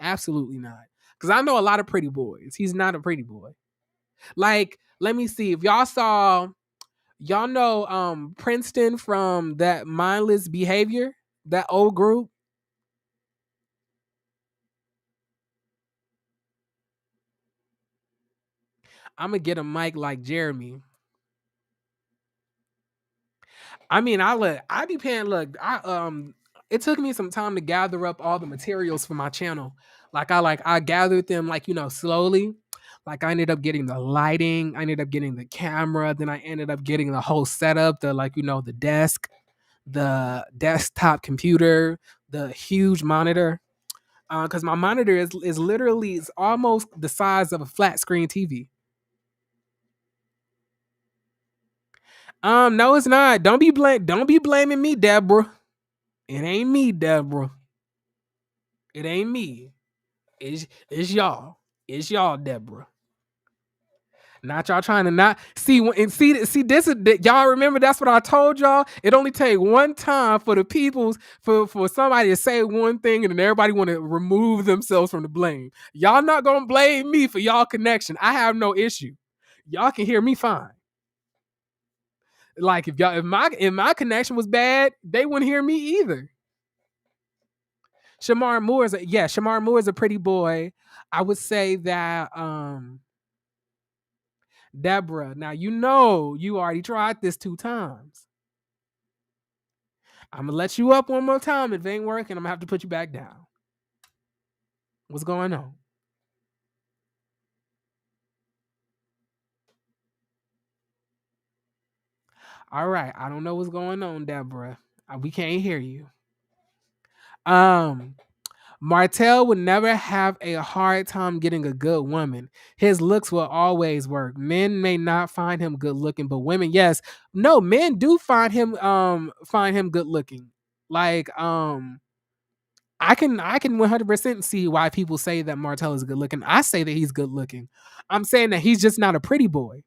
Absolutely not. Because I know a lot of pretty boys. He's not a pretty boy. Let me see. If y'all know Princeton from that mindless behavior, that old group. I'm gonna get a mic like Jeremy. I mean, I be paying. Look, it took me some time to gather up all the materials for my channel. I gathered them slowly. Like I ended up getting the lighting, I ended up getting the camera, then I ended up getting the whole setup, the desk, the desktop computer, the huge monitor. Because my monitor is literally is almost the size of a flat screen TV. No, it's not. Don't be blaming me, Deborah. It ain't me, Deborah. It ain't me. It's y'all. It's y'all, Deborah. Not y'all trying to not see this is y'all remember that's what I told y'all. It only take one time for the people's for somebody to say one thing and then everybody want to remove themselves from the blame. Y'all not gonna blame me for y'all connection. I have no issue. Y'all can hear me fine. Like if my connection was bad, they wouldn't hear me either. Shamar Moore is a pretty boy. I would say that Deborah. Now you already tried this 2 times. I'm gonna let you up one more time. If it ain't working, I'm gonna have to put you back down. What's going on? All right, I don't know what's going on, Deborah. We can't hear you. Martell would never have a hard time getting a good woman. His looks will always work. Men may not find him good looking, but women, yes. No, men do find him good looking. Like I can 100% see why people say that Martell is good looking. I say that he's good looking. I'm saying that he's just not a pretty boy.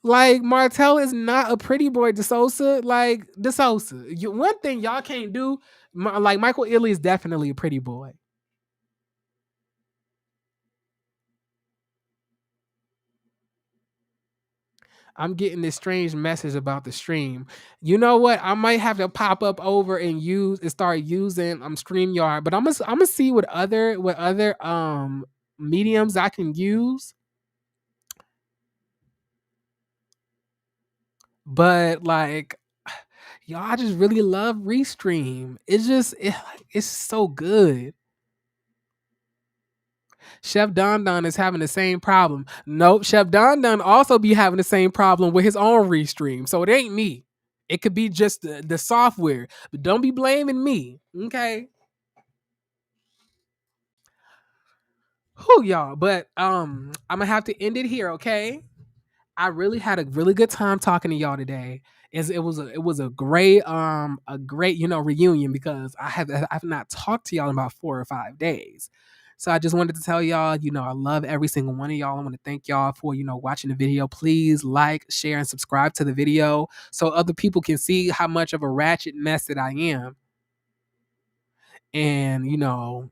Like Martell is not a pretty boy, DeSosa. Like DeSosa, one thing y'all can't do. Like Michael Ealy is definitely a pretty boy. I'm getting this strange message about the stream. You know what? I might have to pop up over and start using StreamYard, but I'm gonna see what other mediums I can use. But like y'all, I just really love Restream. It's so good. Chef Don Don is having the same problem. Nope, Chef Don Don also be having the same problem with his own Restream. So it ain't me. It could be just the software. But don't be blaming me. Okay. Who y'all? But I'm gonna have to end it here, okay? I really had a really good time talking to y'all today. It was a great reunion because I've not talked to y'all in about 4 or 5 days. So I just wanted to tell y'all, I love every single one of y'all. I want to thank y'all for, watching the video. Please like, share, and subscribe to the video so other people can see how much of a ratchet mess that I am. And,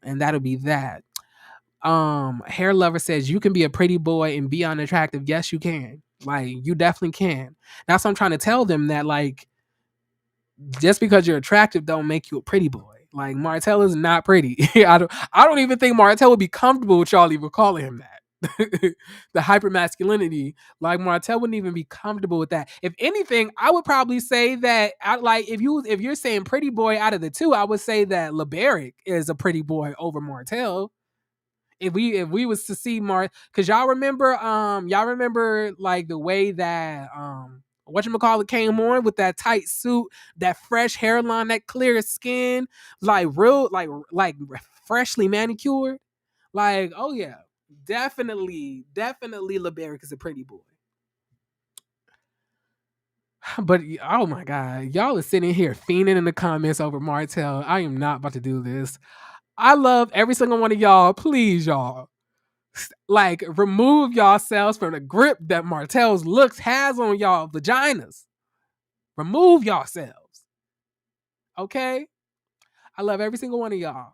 and that'll be that. Hair Lover says you can be a pretty boy and be unattractive. Yes, you can. Like, you definitely can. That's what I'm trying to tell them, that like just because you're attractive don't make you a pretty boy. Like, Martell is not pretty. I don't even think Martell would be comfortable with y'all even calling him that. The hyper masculinity, like Martell wouldn't even be comfortable with that. If anything, I would probably say that if you're saying pretty boy out of the two, I would say that LeBaric is a pretty boy over Martell. If we was to see because y'all remember like the way that whatchamacallit came on with that tight suit, that fresh hairline, that clear skin, like real like freshly manicured. Like, oh yeah, definitely LeBaric is a pretty boy. But oh my god, y'all are sitting here fiending in the comments over Martell. I am not about to do this. I love every single one of y'all. Please, y'all, like, remove yourselves from the grip that Martell's looks has on y'all vaginas. Remove yourselves. Okay? I love every single one of y'all.